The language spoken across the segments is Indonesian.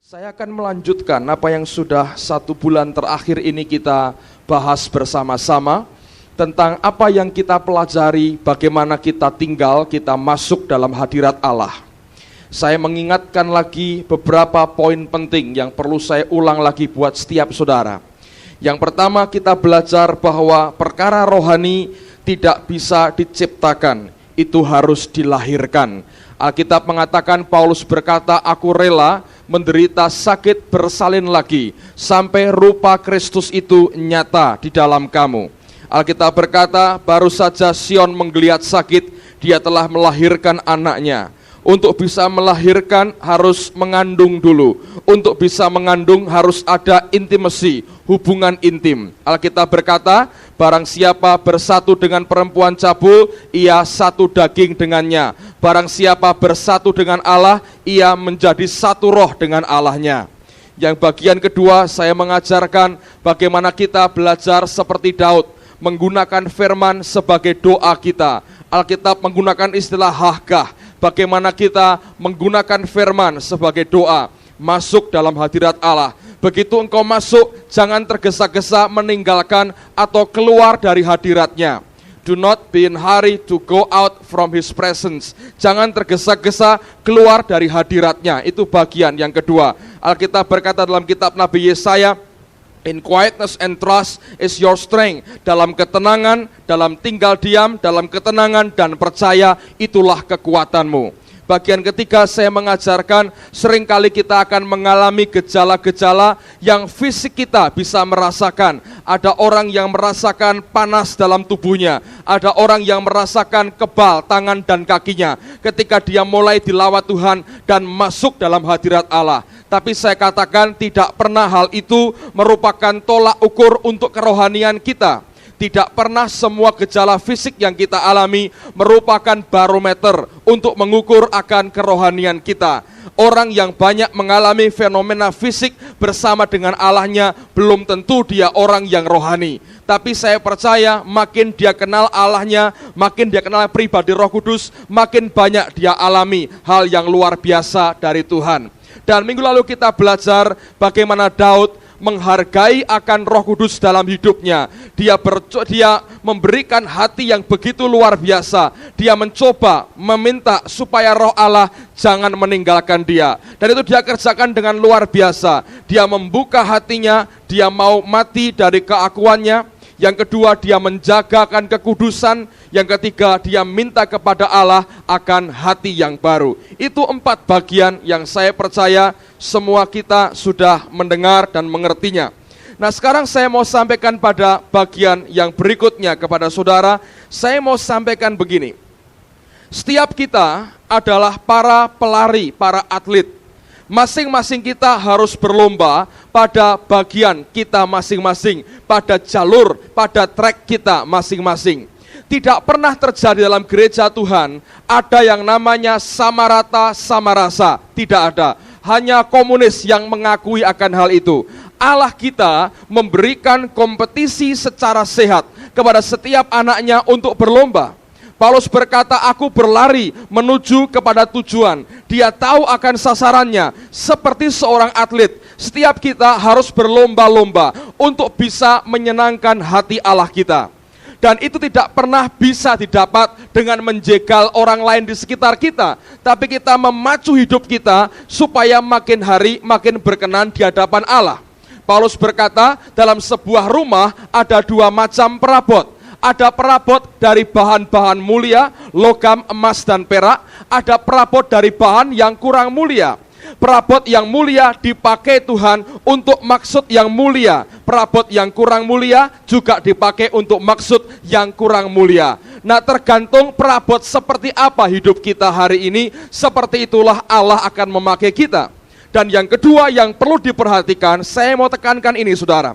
Saya akan melanjutkan apa yang sudah 1 bulan terakhir ini kita bahas bersama-sama tentang apa yang kita pelajari, bagaimana kita tinggal, kita masuk dalam hadirat Allah. Saya mengingatkan lagi beberapa poin penting yang perlu saya ulang lagi buat setiap saudara. Yang pertama, kita belajar bahwa perkara rohani tidak bisa diciptakan, itu harus dilahirkan. Alkitab mengatakan, Paulus berkata, aku rela menderita sakit bersalin lagi, sampai rupa Kristus itu nyata di dalam kamu. Alkitab berkata, baru saja Sion menggeliat sakit, dia telah melahirkan anaknya. Untuk bisa melahirkan harus mengandung dulu. Untuk bisa mengandung harus ada intimasi, hubungan intim. Alkitab berkata, barang siapa bersatu dengan perempuan cabul, ia satu daging dengannya. Barang siapa bersatu dengan Allah, ia menjadi satu roh dengan Allahnya. Yang bagian kedua, saya mengajarkan bagaimana kita belajar seperti Daud, menggunakan firman sebagai doa kita. Alkitab menggunakan istilah hahkah, bagaimana kita menggunakan firman sebagai doa, masuk dalam hadirat Allah. Begitu engkau masuk, jangan tergesa-gesa meninggalkan atau keluar dari hadiratnya. Do not be in hurry to go out from his presence. Jangan tergesa-gesa keluar dari hadiratnya. Itu bagian yang kedua. Alkitab berkata dalam kitab Nabi Yesaya, in quietness and trust is your strength. Dalam ketenangan, dalam tinggal diam, dalam ketenangan dan percaya, itulah kekuatanmu. Bagian ketiga, saya mengajarkan seringkali kita akan mengalami gejala-gejala yang fisik kita bisa merasakan. Ada orang yang merasakan panas dalam tubuhnya, ada orang yang merasakan kebal tangan dan kakinya ketika dia mulai dilawat Tuhan dan masuk dalam hadirat Allah. Tapi saya katakan tidak pernah hal itu merupakan tolak ukur untuk kerohanian kita. Tidak pernah semua gejala fisik yang kita alami merupakan barometer untuk mengukur akan kerohanian kita. Orang yang banyak mengalami fenomena fisik bersama dengan Allahnya belum tentu dia orang yang rohani. Tapi saya percaya makin dia kenal Allahnya, makin dia kenal pribadi Roh Kudus, makin banyak dia alami hal yang luar biasa dari Tuhan. Dan minggu lalu kita belajar bagaimana Daud menghargai akan Roh Kudus dalam hidupnya. Dia memberikan hati yang begitu luar biasa. Dia mencoba meminta supaya Roh Allah jangan meninggalkan dia. Dan itu dia kerjakan dengan luar biasa. Dia membuka hatinya, dia mau mati dari keakuannya. Yang kedua, dia menjagakan kekudusan. Yang ketiga, dia minta kepada Allah akan hati yang baru. Itu 4 bagian yang saya percaya semua kita sudah mendengar dan mengertinya. Nah, sekarang saya mau sampaikan pada bagian yang berikutnya kepada saudara. Saya mau sampaikan begini. Setiap kita adalah para pelari, para atlet. Masing-masing kita harus berlomba pada bagian kita masing-masing, pada jalur, pada trek kita masing-masing. Tidak pernah terjadi dalam gereja Tuhan ada yang namanya sama rata, sama rasa. Tidak ada. Hanya komunis yang mengakui akan hal itu. Allah kita memberikan kompetisi secara sehat kepada setiap anaknya untuk berlomba. Paulus berkata, aku berlari menuju kepada tujuan. Dia tahu akan sasarannya. Seperti seorang atlet, setiap kita harus berlomba-lomba untuk bisa menyenangkan hati Allah kita. Dan itu tidak pernah bisa didapat dengan menjegal orang lain di sekitar kita. Tapi kita memacu hidup kita supaya makin hari makin berkenan di hadapan Allah. Paulus berkata, dalam sebuah rumah ada 2 macam perabot. Ada perabot dari bahan-bahan mulia, logam, emas, dan perak. Ada perabot dari bahan yang kurang mulia. Perabot yang mulia dipakai Tuhan untuk maksud yang mulia. Perabot yang kurang mulia juga dipakai untuk maksud yang kurang mulia. Nah, tergantung perabot seperti apa hidup kita hari ini, seperti itulah Allah akan memakai kita. Dan yang kedua yang perlu diperhatikan, saya mau tekankan ini saudara.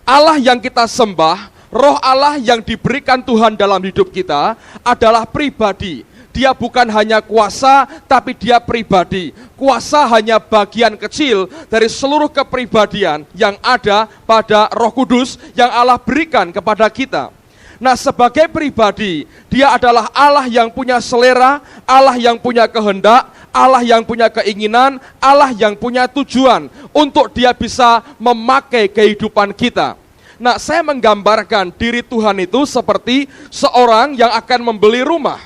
Allah yang kita sembah, Roh Allah yang diberikan Tuhan dalam hidup kita adalah pribadi. Dia bukan hanya kuasa, tapi dia pribadi. Kuasa hanya bagian kecil dari seluruh kepribadian yang ada pada Roh Kudus yang Allah berikan kepada kita. Nah, sebagai pribadi, dia adalah Allah yang punya selera, Allah yang punya kehendak, Allah yang punya keinginan, Allah yang punya tujuan untuk dia bisa memakai kehidupan kita. Nah, saya menggambarkan diri Tuhan itu seperti seorang yang akan membeli rumah.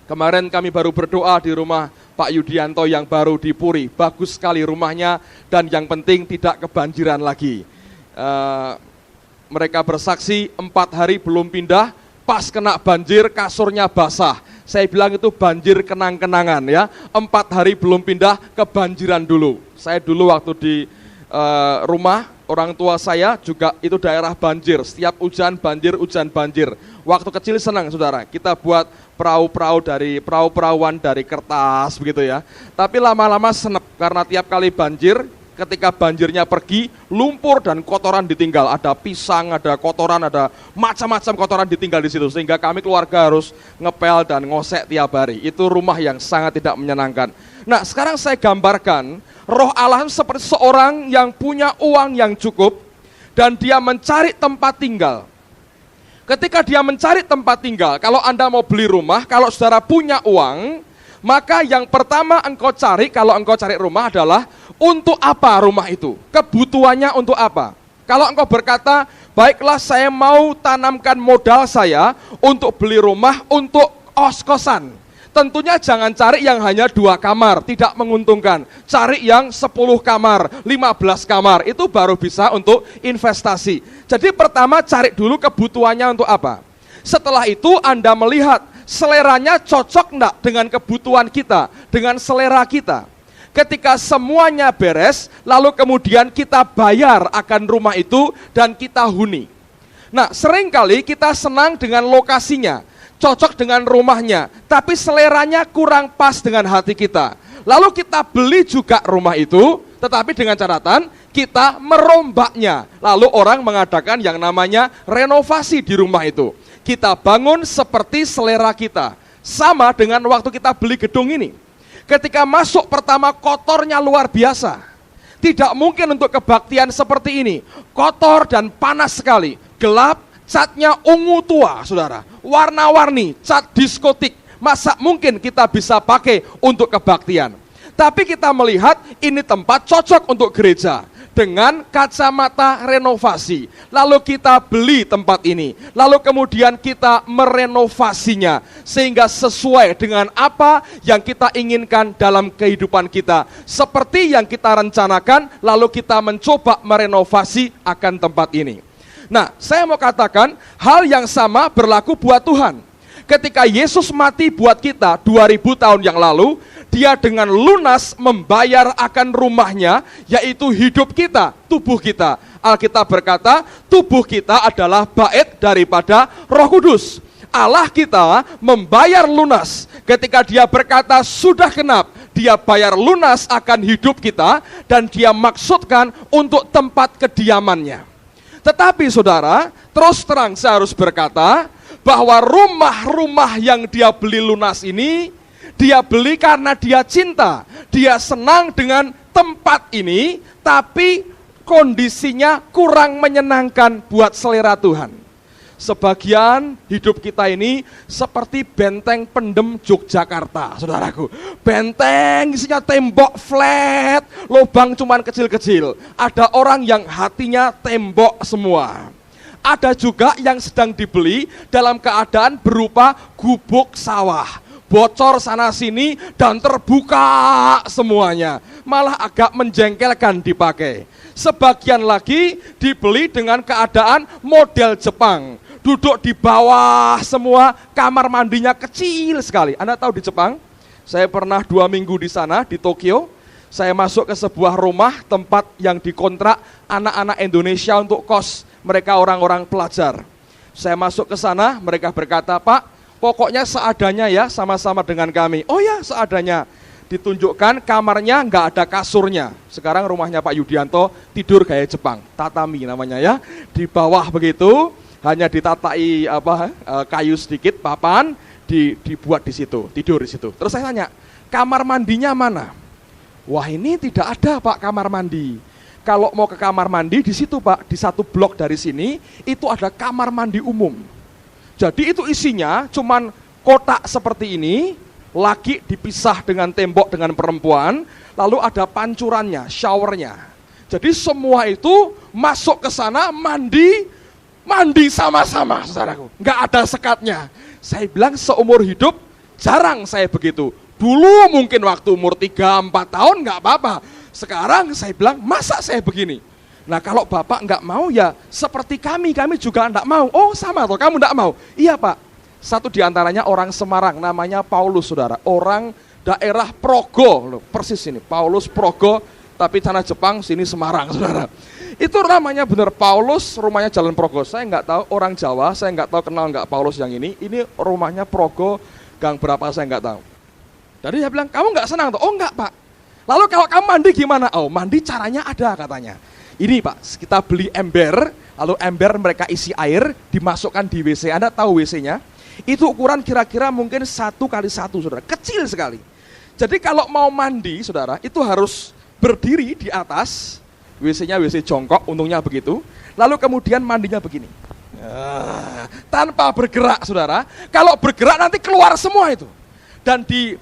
Kemarin kami baru berdoa di rumah Pak Yudianto yang baru di Puri. Bagus sekali rumahnya dan yang penting tidak kebanjiran lagi. Mereka bersaksi 4 hari belum pindah, pas kena banjir kasurnya basah. Saya bilang itu banjir kenang-kenangan ya. 4 hari belum pindah, kebanjiran dulu. Saya dulu waktu di rumah orang tua saya juga itu daerah banjir. Setiap hujan banjir. Waktu kecil senang saudara, kita buat perahu-perahuan dari kertas begitu ya. Tapi lama-lama senep karena tiap kali banjir, ketika banjirnya pergi, lumpur dan kotoran ditinggal. Ada pisang, ada kotoran, ada macam-macam kotoran ditinggal di situ. Sehingga kami keluarga harus ngepel dan ngosek tiap hari. Itu rumah yang sangat tidak menyenangkan. Nah, sekarang saya gambarkan, Roh Allah seperti seorang yang punya uang yang cukup dan dia mencari tempat tinggal. Ketika dia mencari tempat tinggal, kalau Anda mau beli rumah, kalau saudara punya uang, maka yang pertama engkau cari, kalau engkau cari rumah adalah untuk apa rumah itu? Kebutuhannya untuk apa? Kalau engkau berkata, baiklah saya mau tanamkan modal saya untuk beli rumah untuk kos-kosan. Tentunya jangan cari yang hanya 2 kamar, tidak menguntungkan. Cari yang 10 kamar, 15 kamar, itu baru bisa untuk investasi. Jadi pertama cari dulu kebutuhannya untuk apa. Setelah itu Anda melihat seleranya cocok enggak dengan kebutuhan kita, dengan selera kita. Ketika semuanya beres, lalu kemudian kita bayar akan rumah itu dan kita huni. Nah, seringkali kita senang dengan lokasinya, cocok dengan rumahnya, tapi seleranya kurang pas dengan hati kita. Lalu kita beli juga rumah itu, tetapi dengan catatan kita merombaknya. Lalu orang mengadakan yang namanya renovasi di rumah itu. Kita bangun seperti selera kita. Sama dengan waktu kita beli gedung ini. Ketika masuk pertama kotornya luar biasa. Tidak mungkin untuk kebaktian seperti ini. Kotor dan panas sekali. Gelap, catnya ungu tua, saudara. Warna-warni, cat diskotik. Masa mungkin kita bisa pakai untuk kebaktian? Tapi kita melihat ini tempat cocok untuk gereja. Dengan kacamata renovasi. Lalu kita beli tempat ini. Lalu kemudian kita merenovasinya. Sehingga sesuai dengan apa yang kita inginkan dalam kehidupan kita. Seperti yang kita rencanakan, lalu kita mencoba merenovasi akan tempat ini. Nah, saya mau katakan hal yang sama berlaku buat Tuhan. Ketika Yesus mati buat kita 2000 tahun yang lalu, dia dengan lunas membayar akan rumahnya, yaitu hidup kita, tubuh kita. Alkitab berkata, tubuh kita adalah bait daripada Roh Kudus. Allah kita membayar lunas. Ketika dia berkata sudah genap, dia bayar lunas akan hidup kita, dan dia maksudkan untuk tempat kediamannya. Tetapi saudara, terus terang saya harus berkata bahwa rumah-rumah yang dia beli lunas ini, dia beli karena dia cinta. Dia senang dengan tempat ini, tapi kondisinya kurang menyenangkan buat selera Tuhan. Sebagian hidup kita ini seperti benteng pendem Yogyakarta, saudaraku. Benteng isinya tembok flat, lubang cuman kecil-kecil. Ada orang yang hatinya tembok semua. Ada juga yang sedang dibeli dalam keadaan berupa gubuk sawah. Bocor sana sini dan terbuka semuanya. Malah agak menjengkelkan dipakai. Sebagian lagi dibeli dengan keadaan model Jepang. Duduk di bawah semua, kamar mandinya kecil sekali. Anda tahu di Jepang, saya pernah 2 minggu di sana, di Tokyo. Saya masuk ke sebuah rumah tempat yang dikontrak anak-anak Indonesia untuk kos. Mereka orang-orang pelajar. Saya masuk ke sana, mereka berkata, Pak, pokoknya seadanya ya, sama-sama dengan kami. Oh ya, seadanya. Ditunjukkan kamarnya nggak ada kasurnya. Sekarang rumahnya Pak Yudianto tidur gaya Jepang, tatami namanya ya. Di bawah begitu, hanya ditatai kayu sedikit, papan, dibuat di situ, tidur di situ. Terus saya tanya, kamar mandinya mana? Wah, ini tidak ada Pak kamar mandi. Kalau mau ke kamar mandi di situ Pak, di 1 blok dari sini itu ada kamar mandi umum. Jadi itu isinya cuman kotak seperti ini, laki dipisah dengan tembok dengan perempuan, lalu ada pancurannya, showernya. Jadi semua itu masuk ke sana, mandi sama-sama, saudaraku. Nggak ada sekatnya. Saya bilang seumur hidup jarang saya begitu. Dulu mungkin waktu umur 3-4 tahun nggak apa-apa. Sekarang saya bilang, masa saya begini? Nah kalau Bapak nggak mau ya seperti kami juga nggak mau. Oh sama toh, kamu nggak mau? Iya Pak. Satu diantaranya orang Semarang, namanya Paulus, saudara. Orang daerah Progo, loh, persis ini, Paulus Progo, tapi tanah Jepang, sini Semarang, saudara. Itu namanya benar Paulus, rumahnya Jalan Progo. Saya nggak tahu, orang Jawa, saya nggak tahu kenal nggak Paulus yang ini rumahnya Progo, gang berapa saya nggak tahu. Jadi dia bilang, kamu nggak senang tuh? Oh nggak Pak. Lalu kalau kamu mandi gimana? Oh mandi caranya ada katanya. Ini Pak, kita beli ember, lalu ember mereka isi air, dimasukkan di WC. Anda tahu WC-nya? Itu ukuran kira-kira mungkin 1x1, saudara, kecil sekali. Jadi kalau mau mandi, saudara, itu harus berdiri di atas, WC-nya WC jongkok, untungnya begitu. Lalu kemudian mandinya begini. Tanpa bergerak, saudara. Kalau bergerak nanti keluar semua itu. Dan di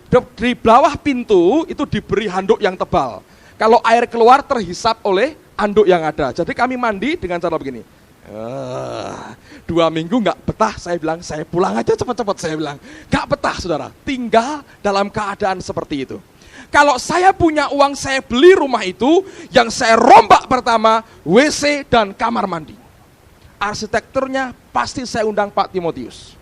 bawah pintu itu diberi handuk yang tebal. Kalau air keluar terhisap oleh handuk yang ada. Jadi kami mandi dengan cara begini. 2 minggu nggak betah, saya bilang, saya pulang aja cepat-cepat, saya bilang. Nggak betah, saudara, tinggal dalam keadaan seperti itu. Kalau saya punya uang, saya beli rumah itu, yang saya rombak pertama, WC dan kamar mandi. Arsitekturnya pasti saya undang Pak Timotius.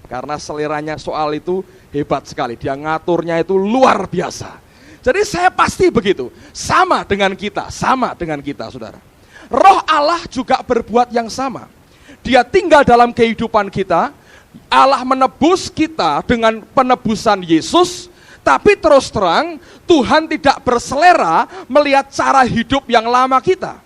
Karena seleranya soal itu hebat sekali, dia ngaturnya itu luar biasa. Jadi saya pasti begitu, sama dengan kita, saudara. Roh Allah juga berbuat yang sama. Dia tinggal dalam kehidupan kita. Allah menebus kita dengan penebusan Yesus. Tapi terus terang, Tuhan tidak berselera melihat cara hidup yang lama kita.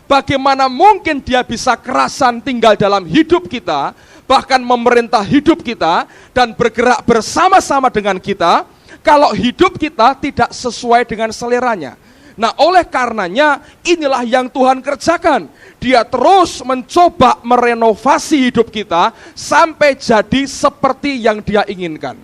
Bagaimana mungkin dia bisa kerasan tinggal dalam hidup kita, bahkan memerintah hidup kita, dan bergerak bersama-sama dengan kita, kalau hidup kita tidak sesuai dengan seleranya. Nah oleh karenanya inilah yang Tuhan kerjakan. Dia terus mencoba merenovasi hidup kita sampai jadi seperti yang dia inginkan.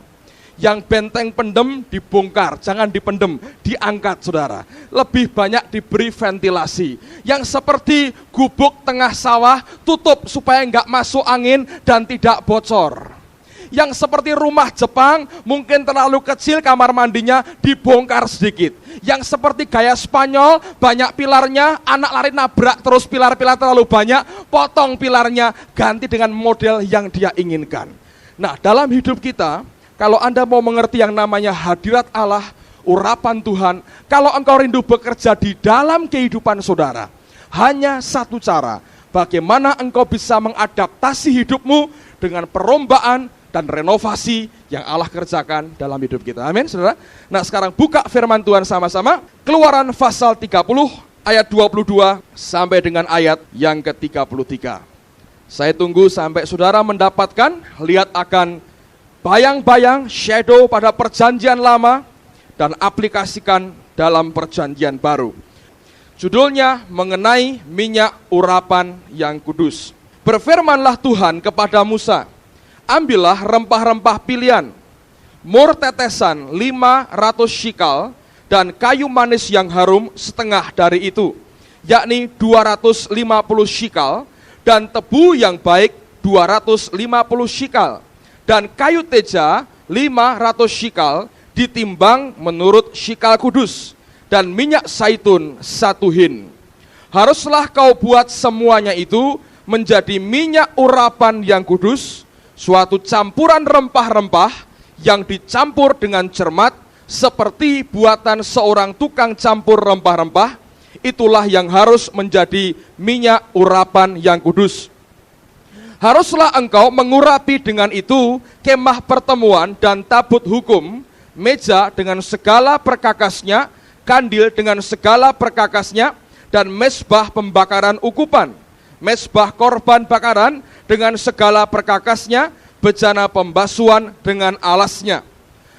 Yang benteng pendem dibongkar, jangan dipendem, diangkat saudara. Lebih banyak diberi ventilasi. Yang seperti gubuk tengah sawah, tutup supaya enggak masuk angin dan tidak bocor. Yang seperti rumah Jepang, mungkin terlalu kecil kamar mandinya, dibongkar sedikit. Yang seperti gaya Spanyol, banyak pilarnya, anak lari nabrak terus pilar-pilar terlalu banyak, potong pilarnya, ganti dengan model yang dia inginkan. Nah dalam hidup kita, kalau Anda mau mengerti yang namanya hadirat Allah, urapan Tuhan, kalau engkau rindu bekerja di dalam kehidupan saudara, hanya satu cara, bagaimana engkau bisa mengadaptasi hidupmu dengan perombaan dan renovasi yang Allah kerjakan dalam hidup kita. Amin, saudara. Nah sekarang buka firman Tuhan sama-sama. Keluaran pasal 30 ayat 22 sampai dengan ayat yang ke-33. Saya tunggu sampai saudara mendapatkan, lihat akan bayang-bayang, shadow pada perjanjian lama, dan aplikasikan dalam perjanjian baru. Judulnya mengenai minyak urapan yang kudus. Berfirmanlah Tuhan kepada Musa, ambillah rempah-rempah pilihan, mur tetesan 500 shikal, dan kayu manis yang harum setengah dari itu, yakni 250 shikal, dan tebu yang baik 250 shikal, dan kayu teja 500 shikal, ditimbang menurut shikal kudus, dan minyak zaitun 1 hin. Haruslah kau buat semuanya itu menjadi minyak urapan yang kudus, suatu campuran rempah-rempah yang dicampur dengan cermat, seperti buatan seorang tukang campur rempah-rempah. Itulah yang harus menjadi minyak urapan yang kudus. Haruslah engkau mengurapi dengan itu kemah pertemuan dan tabut hukum, meja dengan segala perkakasnya, kandil dengan segala perkakasnya, dan mezbah pembakaran ukupan, mezbah korban bakaran dengan segala perkakasnya, bejana pembasuhan dengan alasnya.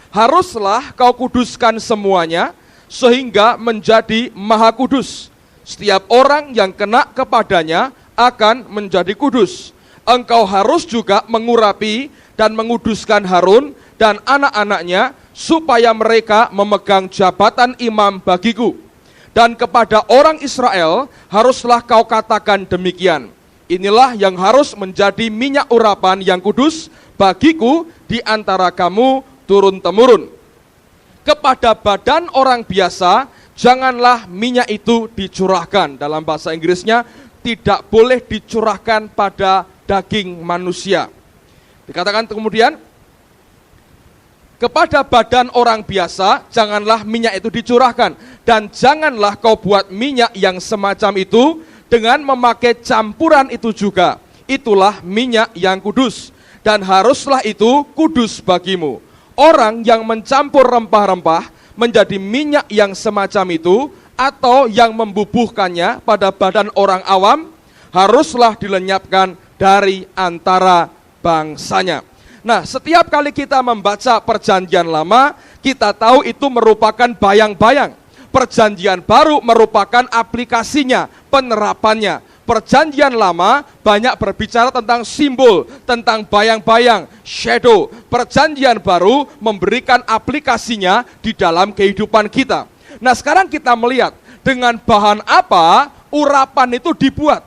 Haruslah kau kuduskan semuanya, sehingga menjadi maha kudus. Setiap orang yang kena kepadanya akan menjadi kudus. Engkau harus juga mengurapi dan menguduskan Harun dan anak-anaknya, supaya mereka memegang jabatan imam bagiku. Dan kepada orang Israel haruslah kau katakan demikian, inilah yang harus menjadi minyak urapan yang kudus bagiku di antara kamu turun-temurun. Kepada badan orang biasa janganlah minyak itu dicurahkan. Dalam bahasa Inggrisnya, tidak boleh dicurahkan pada daging manusia. Dikatakan kemudian, kepada badan orang biasa janganlah minyak itu dicurahkan, dan janganlah kau buat minyak yang semacam itu dengan memakai campuran itu juga. Itulah minyak yang kudus, dan haruslah itu kudus bagimu. Orang yang mencampur rempah-rempah menjadi minyak yang semacam itu, atau yang membubuhkannya pada badan orang awam, haruslah dilenyapkan dari antara bangsanya. Nah, setiap kali kita membaca Perjanjian Lama, kita tahu itu merupakan bayang-bayang. Perjanjian Baru merupakan aplikasinya, penerapannya. Perjanjian Lama banyak berbicara tentang simbol, tentang bayang-bayang, shadow. Perjanjian Baru memberikan aplikasinya di dalam kehidupan kita. Nah, sekarang kita melihat dengan bahan apa urapan itu dibuat.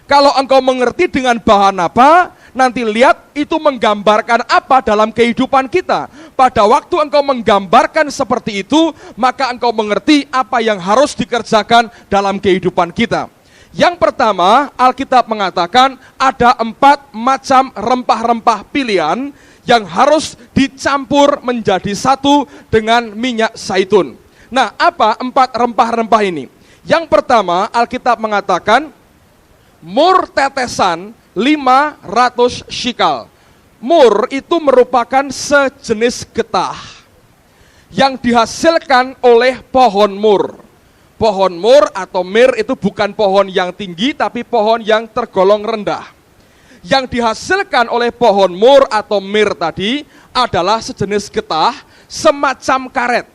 Kalau engkau mengerti dengan bahan apa, nanti lihat itu menggambarkan apa dalam kehidupan kita. Pada waktu engkau menggambarkan seperti itu, maka engkau mengerti apa yang harus dikerjakan dalam kehidupan kita. Yang pertama, Alkitab mengatakan ada 4 macam rempah-rempah pilihan yang harus dicampur menjadi satu dengan minyak zaitun. Nah, apa 4 rempah-rempah ini? Yang pertama, Alkitab mengatakan mur tetesan 500 shikal. Mur itu merupakan sejenis getah yang dihasilkan oleh pohon mur. Pohon mur atau mir itu bukan pohon yang tinggi, tapi pohon yang tergolong rendah. Yang dihasilkan oleh pohon mur atau mir tadi adalah sejenis getah semacam karet.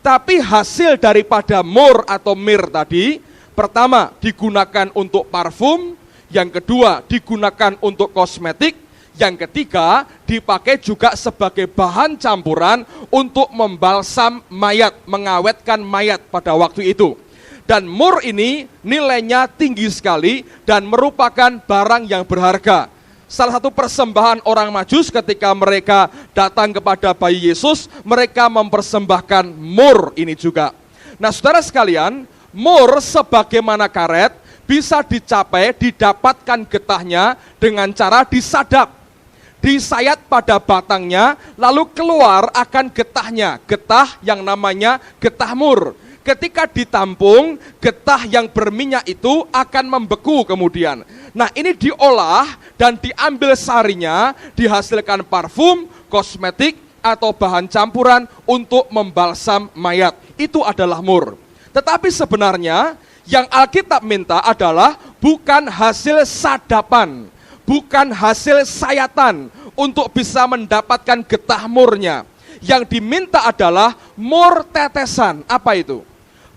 Tapi hasil daripada mur atau mir tadi, pertama digunakan untuk parfum, yang kedua digunakan untuk kosmetik, yang ketiga dipakai juga sebagai bahan campuran untuk membalsam mayat, mengawetkan mayat pada waktu itu. Dan mur ini nilainya tinggi sekali dan merupakan barang yang berharga. Salah satu persembahan orang Majus ketika mereka datang kepada bayi Yesus, mereka mempersembahkan mur ini juga. Nah, saudara sekalian, mur sebagaimana karet bisa dicapai, didapatkan getahnya dengan cara disadap. Disayat pada batangnya, lalu keluar akan getahnya, getah yang namanya getah mur. Ketika ditampung, getah yang berminyak itu akan membeku kemudian. Nah, ini diolah dan diambil sarinya, dihasilkan parfum, kosmetik, atau bahan campuran untuk membalsam mayat. Itu adalah mur. Tetapi sebenarnya yang Alkitab minta adalah bukan hasil sadapan, bukan hasil sayatan untuk bisa mendapatkan getah murnya. Yang diminta adalah mur tetesan. Apa itu?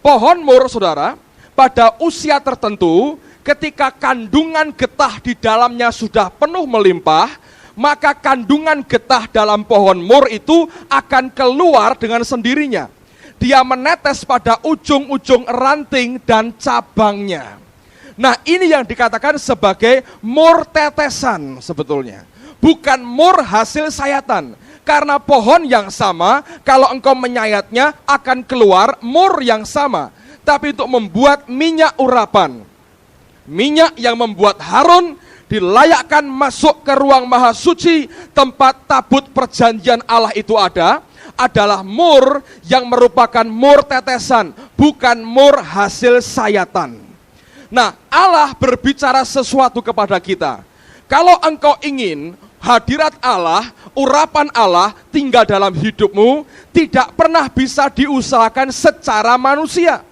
Pohon mur, saudara, pada usia tertentu, ketika kandungan getah di dalamnya sudah penuh melimpah, maka kandungan getah dalam pohon mur itu akan keluar dengan sendirinya. Dia menetes pada ujung-ujung ranting dan cabangnya. Nah, ini yang dikatakan sebagai mur tetesan sebetulnya. Bukan mur hasil sayatan. Karena pohon yang sama, kalau engkau menyayatnya akan keluar mur yang sama. Tapi untuk membuat minyak urapan, minyak yang membuat Harun dilayakkan masuk ke ruang maha suci, tempat tabut perjanjian Allah itu ada, adalah mur yang merupakan mur tetesan, bukan mur hasil sayatan. Nah, Allah berbicara sesuatu kepada kita. Kalau engkau ingin hadirat Allah, urapan Allah tinggal dalam hidupmu, tidak pernah bisa diusahakan secara manusia.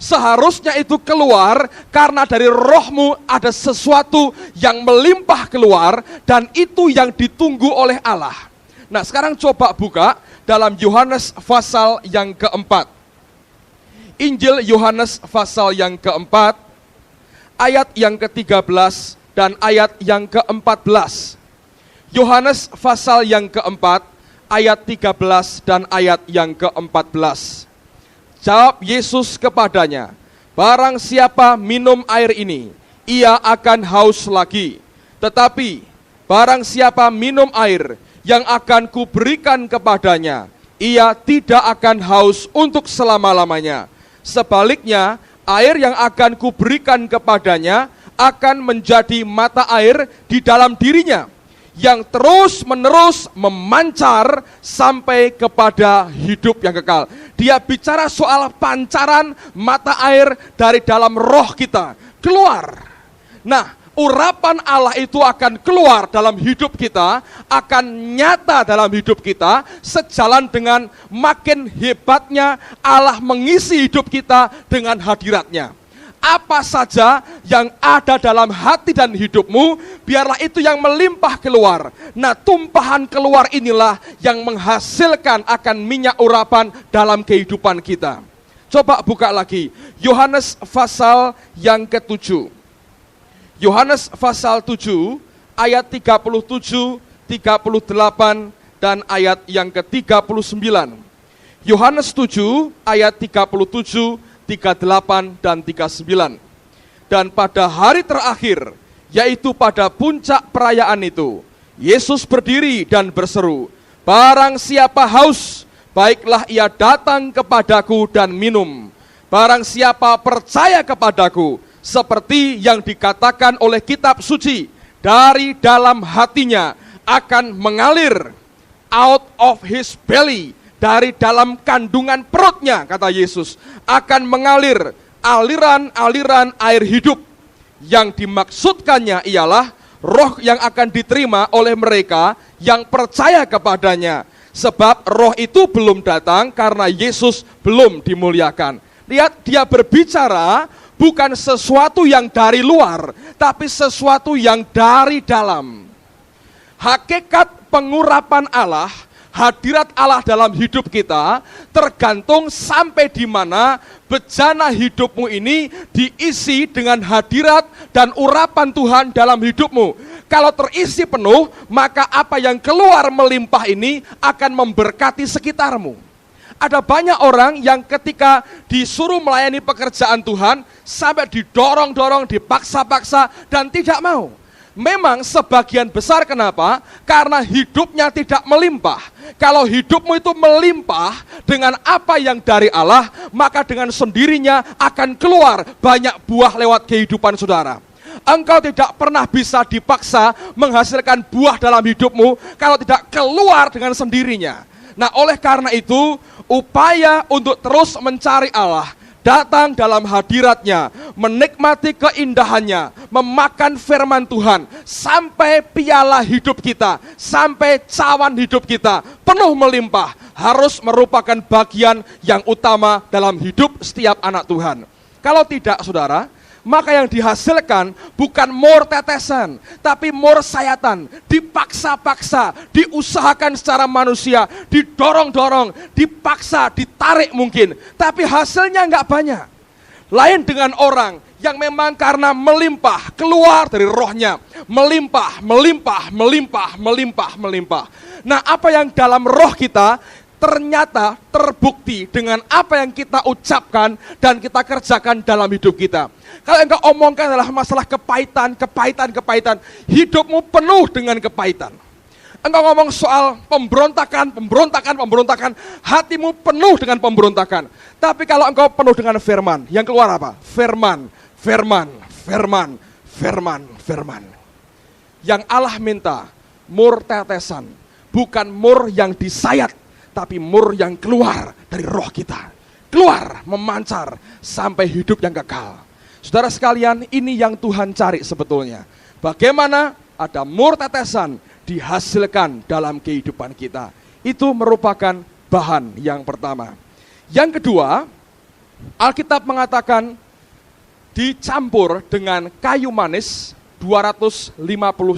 Seharusnya itu keluar karena dari rohmu ada sesuatu yang melimpah keluar, dan itu yang ditunggu oleh Allah. Nah, sekarang coba buka dalam Yohanes pasal yang keempat. Injil Yohanes pasal yang keempat, ayat yang ke-13 dan ayat yang ke-14. Yohanes pasal yang keempat, ayat 13 dan ayat yang ke-14. Jawab Yesus kepadanya, barang siapa minum air ini, ia akan haus lagi. Tetapi barang siapa minum air yang akan kuberikan kepadanya, ia tidak akan haus untuk selama-lamanya. Sebaliknya, air yang akan kuberikan kepadanya akan menjadi mata air di dalam dirinya, yang terus-menerus memancar sampai kepada hidup yang kekal. Dia bicara soal pancaran mata air dari dalam roh kita, keluar. Nah, urapan Allah itu akan keluar dalam hidup kita, akan nyata dalam hidup kita, sejalan dengan makin hebatnya Allah mengisi hidup kita dengan hadiratnya. Apa saja yang ada dalam hati dan hidupmu, biarlah itu yang melimpah keluar. Nah, tumpahan keluar inilah yang menghasilkan akan minyak urapan dalam kehidupan kita. Coba buka lagi, Yohanes pasal yang ke-7. Yohanes pasal 7, ayat 37, 38, dan ayat yang ke-39. Yohanes 7, ayat 37, 38 dan 39. Dan pada hari terakhir, yaitu pada puncak perayaan itu, Yesus berdiri dan berseru, barang siapa haus, baiklah ia datang kepadaku dan minum. Barang siapa percaya kepadaku, seperti yang dikatakan oleh kitab suci, dari dalam hatinya akan mengalir, out of his belly, dari dalam kandungan perutnya, kata Yesus, akan mengalir aliran-aliran air hidup. Yang dimaksudkannya ialah roh yang akan diterima oleh mereka yang percaya kepadanya. Sebab roh itu belum datang karena Yesus belum dimuliakan. Lihat, dia berbicara bukan sesuatu yang dari luar, tapi sesuatu yang dari dalam. Hakikat pengurapan Allah, hadirat Allah dalam hidup kita tergantung sampai di mana bejana hidupmu ini diisi dengan hadirat dan urapan Tuhan dalam hidupmu. Kalau terisi penuh, maka apa yang keluar melimpah ini akan memberkati sekitarmu. Ada banyak orang yang ketika disuruh melayani pekerjaan Tuhan sampai didorong-dorong, dipaksa-paksa dan tidak mau. Memang sebagian besar kenapa? Karena hidupnya tidak melimpah. Kalau hidupmu itu melimpah dengan apa yang dari Allah, maka dengan sendirinya akan keluar banyak buah lewat kehidupan saudara. Engkau tidak pernah bisa dipaksa menghasilkan buah dalam hidupmu kalau tidak keluar dengan sendirinya. Nah, oleh karena itu, upaya untuk terus mencari Allah, datang dalam hadiratnya, menikmati keindahannya, memakan firman Tuhan, sampai piala hidup kita, sampai cawan hidup kita penuh melimpah, harus merupakan bagian yang utama dalam hidup setiap anak Tuhan. Kalau tidak, saudara, maka yang dihasilkan bukan mur tetesan, tapi mur sayatan, dipaksa-paksa, diusahakan secara manusia, didorong-dorong, dipaksa, ditarik mungkin, tapi hasilnya enggak banyak. Lain dengan orang yang memang karena melimpah, keluar dari rohnya, melimpah, melimpah, melimpah, melimpah, melimpah. Nah, apa yang dalam roh kita ternyata terbukti dengan apa yang kita ucapkan dan kita kerjakan dalam hidup kita. Kalau engkau omongkan adalah masalah kepahitan, hidupmu penuh dengan kepahitan. Engkau ngomong soal pemberontakan, hatimu penuh dengan pemberontakan. Tapi kalau engkau penuh dengan firman, yang keluar apa? Firman. Yang Allah minta, mur tetesan, bukan mur yang disayat, tapi mur yang keluar dari roh kita. Keluar, memancar, sampai hidup yang kekal. Saudara sekalian, ini yang Tuhan cari sebetulnya. Bagaimana ada mur tetesan dihasilkan dalam kehidupan kita. Itu merupakan bahan yang pertama. Yang kedua, Alkitab mengatakan dicampur dengan kayu manis 250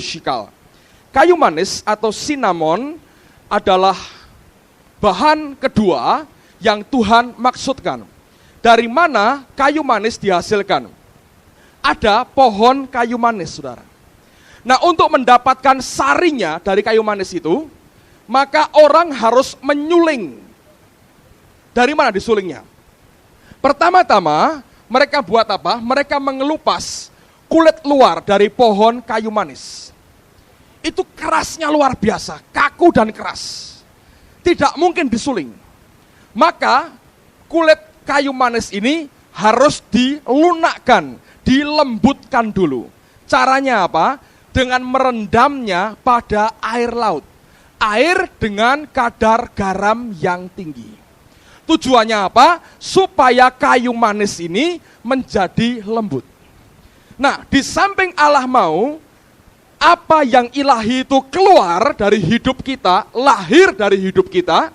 shikal. Kayu manis atau cinnamon adalah bahan kedua yang Tuhan maksudkan. Dari mana kayu manis dihasilkan? Ada pohon kayu manis, saudara. Nah, untuk mendapatkan sarinya dari kayu manis itu, maka orang harus menyuling. Dari mana disulingnya? Pertama-tama, mereka buat apa? Mereka mengelupas kulit luar dari pohon kayu manis. Itu kerasnya luar biasa, kaku dan keras. Tidak mungkin disuling. Maka kulit kayu manis ini harus dilunakkan, dilembutkan dulu. Caranya apa? Dengan merendamnya pada air laut. Air dengan kadar garam yang tinggi. Tujuannya apa? Supaya kayu manis ini menjadi lembut. Nah, di samping Allah mau apa yang ilahi itu keluar dari hidup kita, lahir dari hidup kita,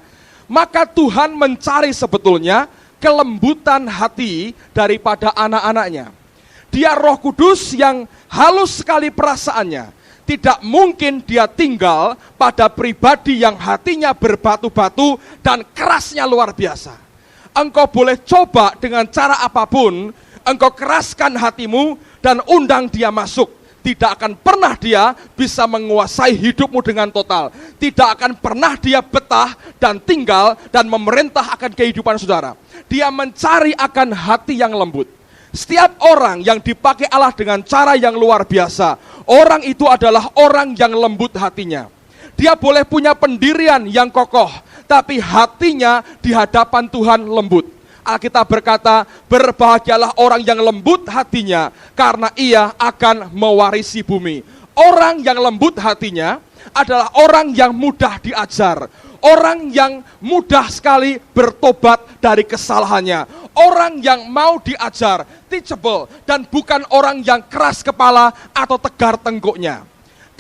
maka Tuhan mencari sebetulnya kelembutan hati daripada anak-anaknya. Dia Roh Kudus yang halus sekali perasaannya. Tidak mungkin dia tinggal pada pribadi yang hatinya berbatu-batu dan kerasnya luar biasa. Engkau boleh coba dengan cara apapun, engkau keraskan hatimu dan undang dia masuk. Tidak akan pernah dia bisa menguasai hidupmu dengan total. Tidak akan pernah dia betah dan tinggal dan memerintah akan kehidupan saudara. Dia mencari akan hati yang lembut. Setiap orang yang dipakai Allah dengan cara yang luar biasa, orang itu adalah orang yang lembut hatinya. Dia boleh punya pendirian yang kokoh, tapi hatinya di hadapan Tuhan lembut. Alkitab berkata, berbahagialah orang yang lembut hatinya, karena ia akan mewarisi bumi. Orang yang lembut hatinya adalah orang yang mudah diajar. Orang yang mudah sekali bertobat dari kesalahannya. Orang yang mau diajar, teachable, dan bukan orang yang keras kepala atau tegar tengkuknya.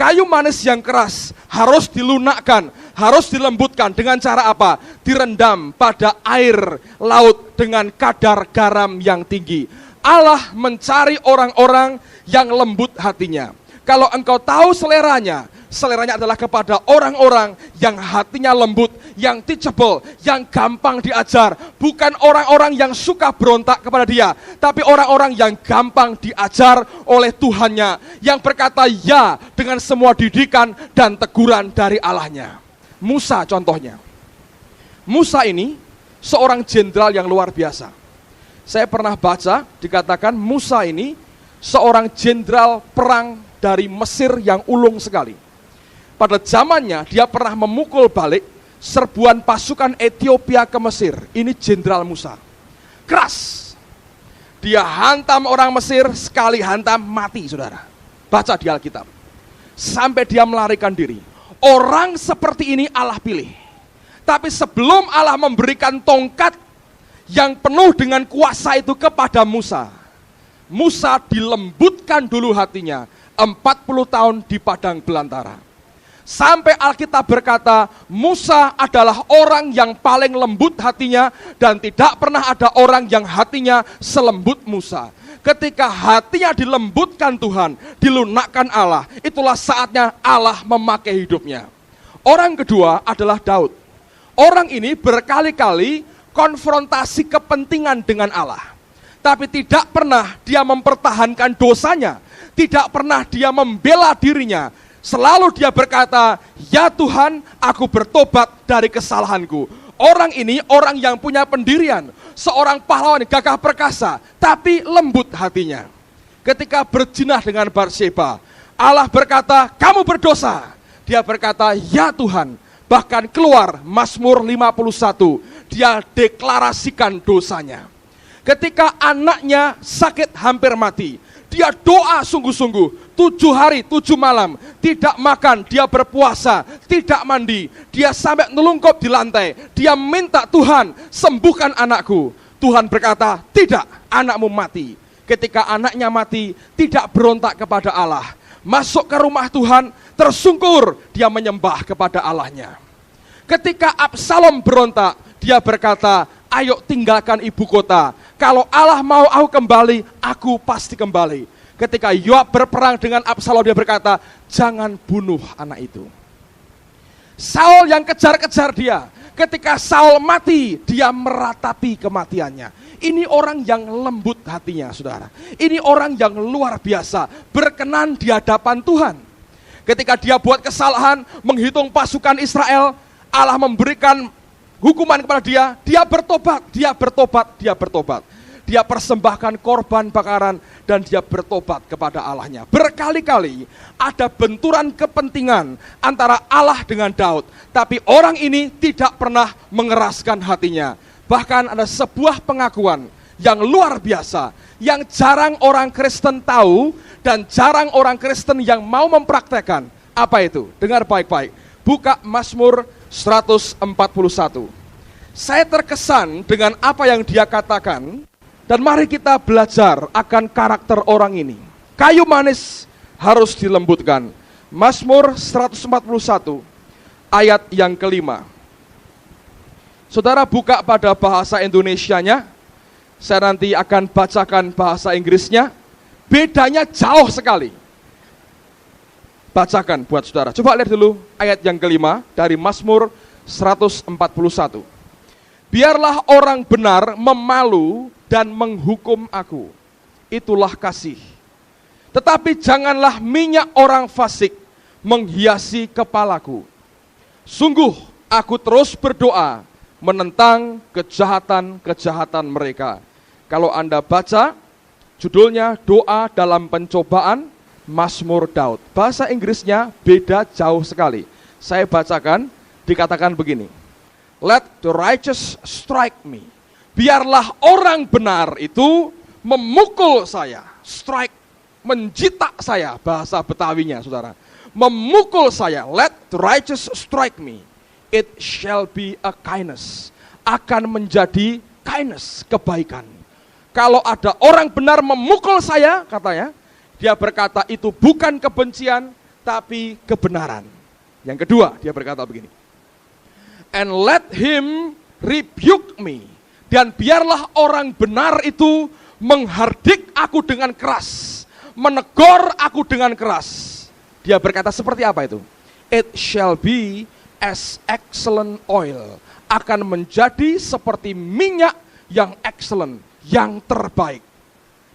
Kayu manis yang keras harus dilunakkan, harus dilembutkan dengan cara apa? Direndam pada air laut dengan kadar garam yang tinggi. Allah mencari orang-orang yang lembut hatinya. Kalau engkau tahu seleranya adalah kepada orang-orang yang hatinya lembut, yang teachable, yang gampang diajar. Bukan orang-orang yang suka berontak kepada dia, tapi orang-orang yang gampang diajar oleh Tuhannya, yang berkata ya dengan semua didikan dan teguran dari Allahnya. Musa contohnya. Musa ini seorang jenderal yang luar biasa. Saya pernah baca, dikatakan Musa ini seorang jenderal perang dari Mesir yang ulung sekali. Pada zamannya dia pernah memukul balik serbuan pasukan Ethiopia ke Mesir. Ini jenderal Musa. Keras. Dia hantam orang Mesir, sekali hantam mati, saudara. Baca di Alkitab. Sampai dia melarikan diri. Orang seperti ini Allah pilih. Tapi sebelum Allah memberikan tongkat yang penuh dengan kuasa itu kepada Musa, Musa dilembutkan dulu hatinya. 40 tahun di padang belantara. Sampai Alkitab berkata, Musa adalah orang yang paling lembut hatinya dan tidak pernah ada orang yang hatinya selembut Musa. Ketika hatinya dilembutkan Tuhan, dilunakkan Allah, itulah saatnya Allah memakai hidupnya. Orang kedua adalah Daud. Orang ini berkali-kali konfrontasi kepentingan dengan Allah. Tapi tidak pernah dia mempertahankan dosanya. Tidak pernah dia membela dirinya. Selalu dia berkata, ya Tuhan, aku bertobat dari kesalahanku. Orang ini orang yang punya pendirian. Seorang pahlawan gagah perkasa, tapi lembut hatinya. Ketika berzinah dengan Batseba, Allah berkata, kamu berdosa. Dia berkata, ya Tuhan. Bahkan keluar Mazmur 51, dia deklarasikan dosanya. Ketika anaknya sakit hampir mati, dia doa sungguh-sungguh, 7 hari 7 malam, tidak makan, dia berpuasa, tidak mandi, dia sampai nelungkup di lantai, dia minta Tuhan, sembuhkan anakku. Tuhan berkata, tidak, anakmu mati. Ketika anaknya mati, tidak berontak kepada Allah. Masuk ke rumah Tuhan, tersungkur, dia menyembah kepada Allahnya. Ketika Absalom berontak, dia berkata, ayo tinggalkan ibu kota. Kalau Allah mau aku kembali, aku pasti kembali. Ketika Yoab berperang dengan Absalom, dia berkata, jangan bunuh anak itu. Saul yang kejar-kejar dia. Ketika Saul mati, dia meratapi kematiannya. Ini orang yang lembut hatinya, saudara. Ini orang yang luar biasa, berkenan di hadapan Tuhan. Ketika dia buat kesalahan, menghitung pasukan Israel, Allah memberikan hukuman kepada dia, dia bertobat, dia bertobat, dia bertobat. Dia persembahkan korban bakaran dan dia bertobat kepada Allahnya. Berkali-kali ada benturan kepentingan antara Allah dengan Daud, tapi orang ini tidak pernah mengeraskan hatinya. Bahkan ada sebuah pengakuan yang luar biasa, yang jarang orang Kristen tahu dan jarang orang Kristen yang mau mempraktekkan. Apa itu? Dengar baik-baik. Buka Mazmur 141. Saya terkesan dengan apa yang dia katakan, dan mari kita belajar akan karakter orang ini. Kayu manis harus dilembutkan. Mazmur 141 ayat yang kelima. Saudara buka pada bahasa Indonesianya. Saya nanti akan bacakan bahasa Inggrisnya. Bedanya jauh sekali. Bacakan buat saudara. Coba lihat dulu ayat yang kelima dari Mazmur 141. Biarlah orang benar memalu dan menghukum aku. Itulah kasih. Tetapi janganlah minyak orang fasik menghiasi kepalaku. Sungguh aku terus berdoa menentang kejahatan-kejahatan mereka. Kalau Anda baca, judulnya doa dalam pencobaan Mazmur Daud. Bahasa Inggrisnya beda jauh sekali. Saya bacakan, dikatakan begini. Let the righteous strike me. Biarlah orang benar itu memukul saya. Strike, menjitak saya, bahasa Betawinya saudara. Memukul saya, let the righteous strike me. It shall be a kindness. Akan menjadi kindness, kebaikan. Kalau ada orang benar memukul saya, katanya, dia berkata itu bukan kebencian, tapi kebenaran. Yang kedua, dia berkata begini. And let him rebuke me. Dan biarlah orang benar itu menghardik aku dengan keras, menegur aku dengan keras. Dia berkata seperti apa itu? It shall be as excellent oil. Akan menjadi seperti minyak yang excellent, yang terbaik.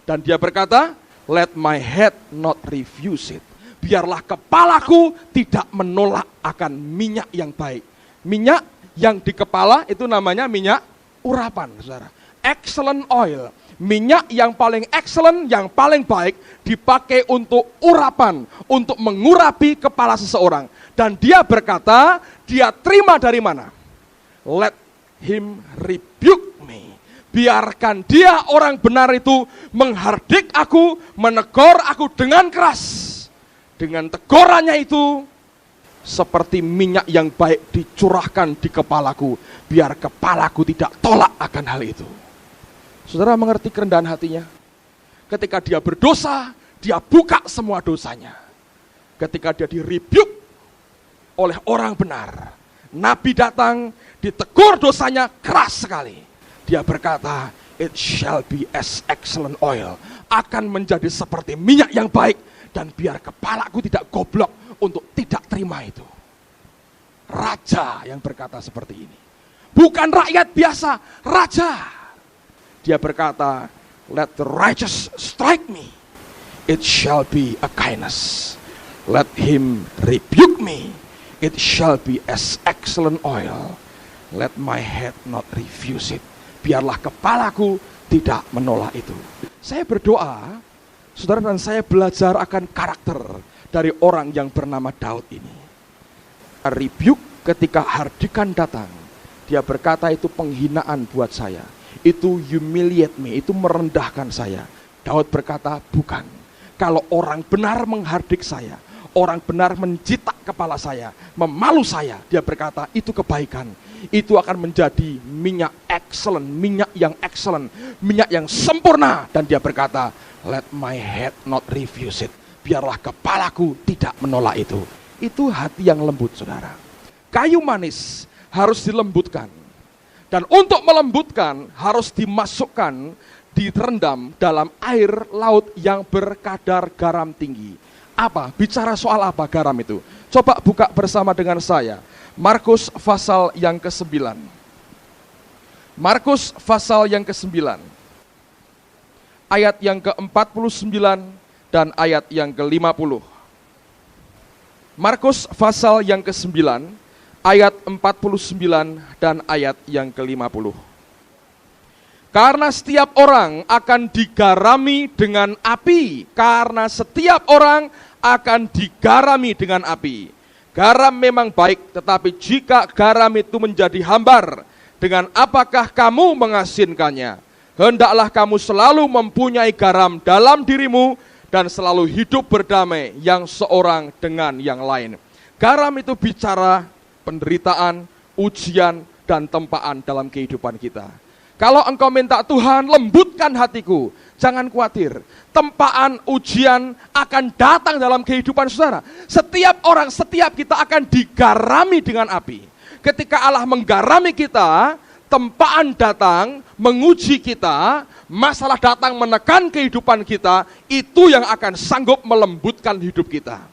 Dan dia berkata, let my head not refuse it. Biarlah kepalaku tidak menolak akan minyak yang baik. Minyak yang di kepala itu namanya minyak urapan, saudara. Excellent oil. Minyak yang paling excellent, yang paling baik dipakai untuk urapan, untuk mengurapi kepala seseorang. Dan dia berkata, dia terima dari mana? Let him rebuke me. Biarkan dia orang benar itu menghardik aku, menegur aku dengan keras. Dengan tegurannya itu, seperti minyak yang baik dicurahkan di kepalaku, biar kepalaku tidak tolak akan hal itu. Saudara mengerti kerendahan hatinya? Ketika dia berdosa, dia buka semua dosanya. Ketika dia di-rebuke oleh orang benar, Nabi datang, ditegur dosanya keras sekali. Dia berkata, it shall be as excellent oil. Akan menjadi seperti minyak yang baik, dan biar kepalaku tidak goblok untuk tidak terima itu. Raja yang berkata seperti ini. Bukan rakyat biasa, raja. Dia berkata, let the righteous strike me. It shall be a kindness. Let him rebuke me. It shall be as excellent oil. Let my head not refuse it. Biarlah kepalaku tidak menolak itu. Saya berdoa, saudara, dan saya belajar akan karakter dari orang yang bernama Daud ini. A rebuke ketika hardikan datang, dia berkata itu penghinaan buat saya. Itu humiliate me, itu merendahkan saya. Daud berkata bukan. Kalau orang benar menghardik saya, orang benar mencitak kepala saya, memalu saya, dia berkata itu kebaikan. Itu akan menjadi minyak excellent, minyak yang excellent, minyak yang sempurna. Dan dia berkata, let my head not refuse it. Biarlah kepalaku tidak menolak itu. Itu hati yang lembut, saudara. Kayu manis harus dilembutkan. Dan untuk melembutkan harus dimasukkan, direndam dalam air laut yang berkadar garam tinggi. Apa? Bicara soal apa garam itu? Coba buka bersama dengan saya. Markus pasal yang ke-9. Markus pasal yang ke-9. Ayat yang ke-49 dan ayat yang ke-50. Markus pasal yang ke-9, ayat 49 dan ayat yang ke-50. Karena setiap orang akan digarami dengan api, karena setiap orang akan digarami dengan api. Garam memang baik, tetapi jika garam itu menjadi hambar, dengan apakah kamu mengasinkannya? Hendaklah kamu selalu mempunyai garam dalam dirimu dan selalu hidup berdamai yang seorang dengan yang lain. Garam itu bicara penderitaan, ujian, dan tempaan dalam kehidupan kita. Kalau engkau minta Tuhan, lembutkan hatiku, jangan khawatir. Tempaan, ujian akan datang dalam kehidupan saudara. Setiap orang, setiap kita akan digarami dengan api. Ketika Allah menggarami kita, tempaan datang, menguji kita, masalah datang menekan kehidupan kita, itu yang akan sanggup melembutkan hidup kita.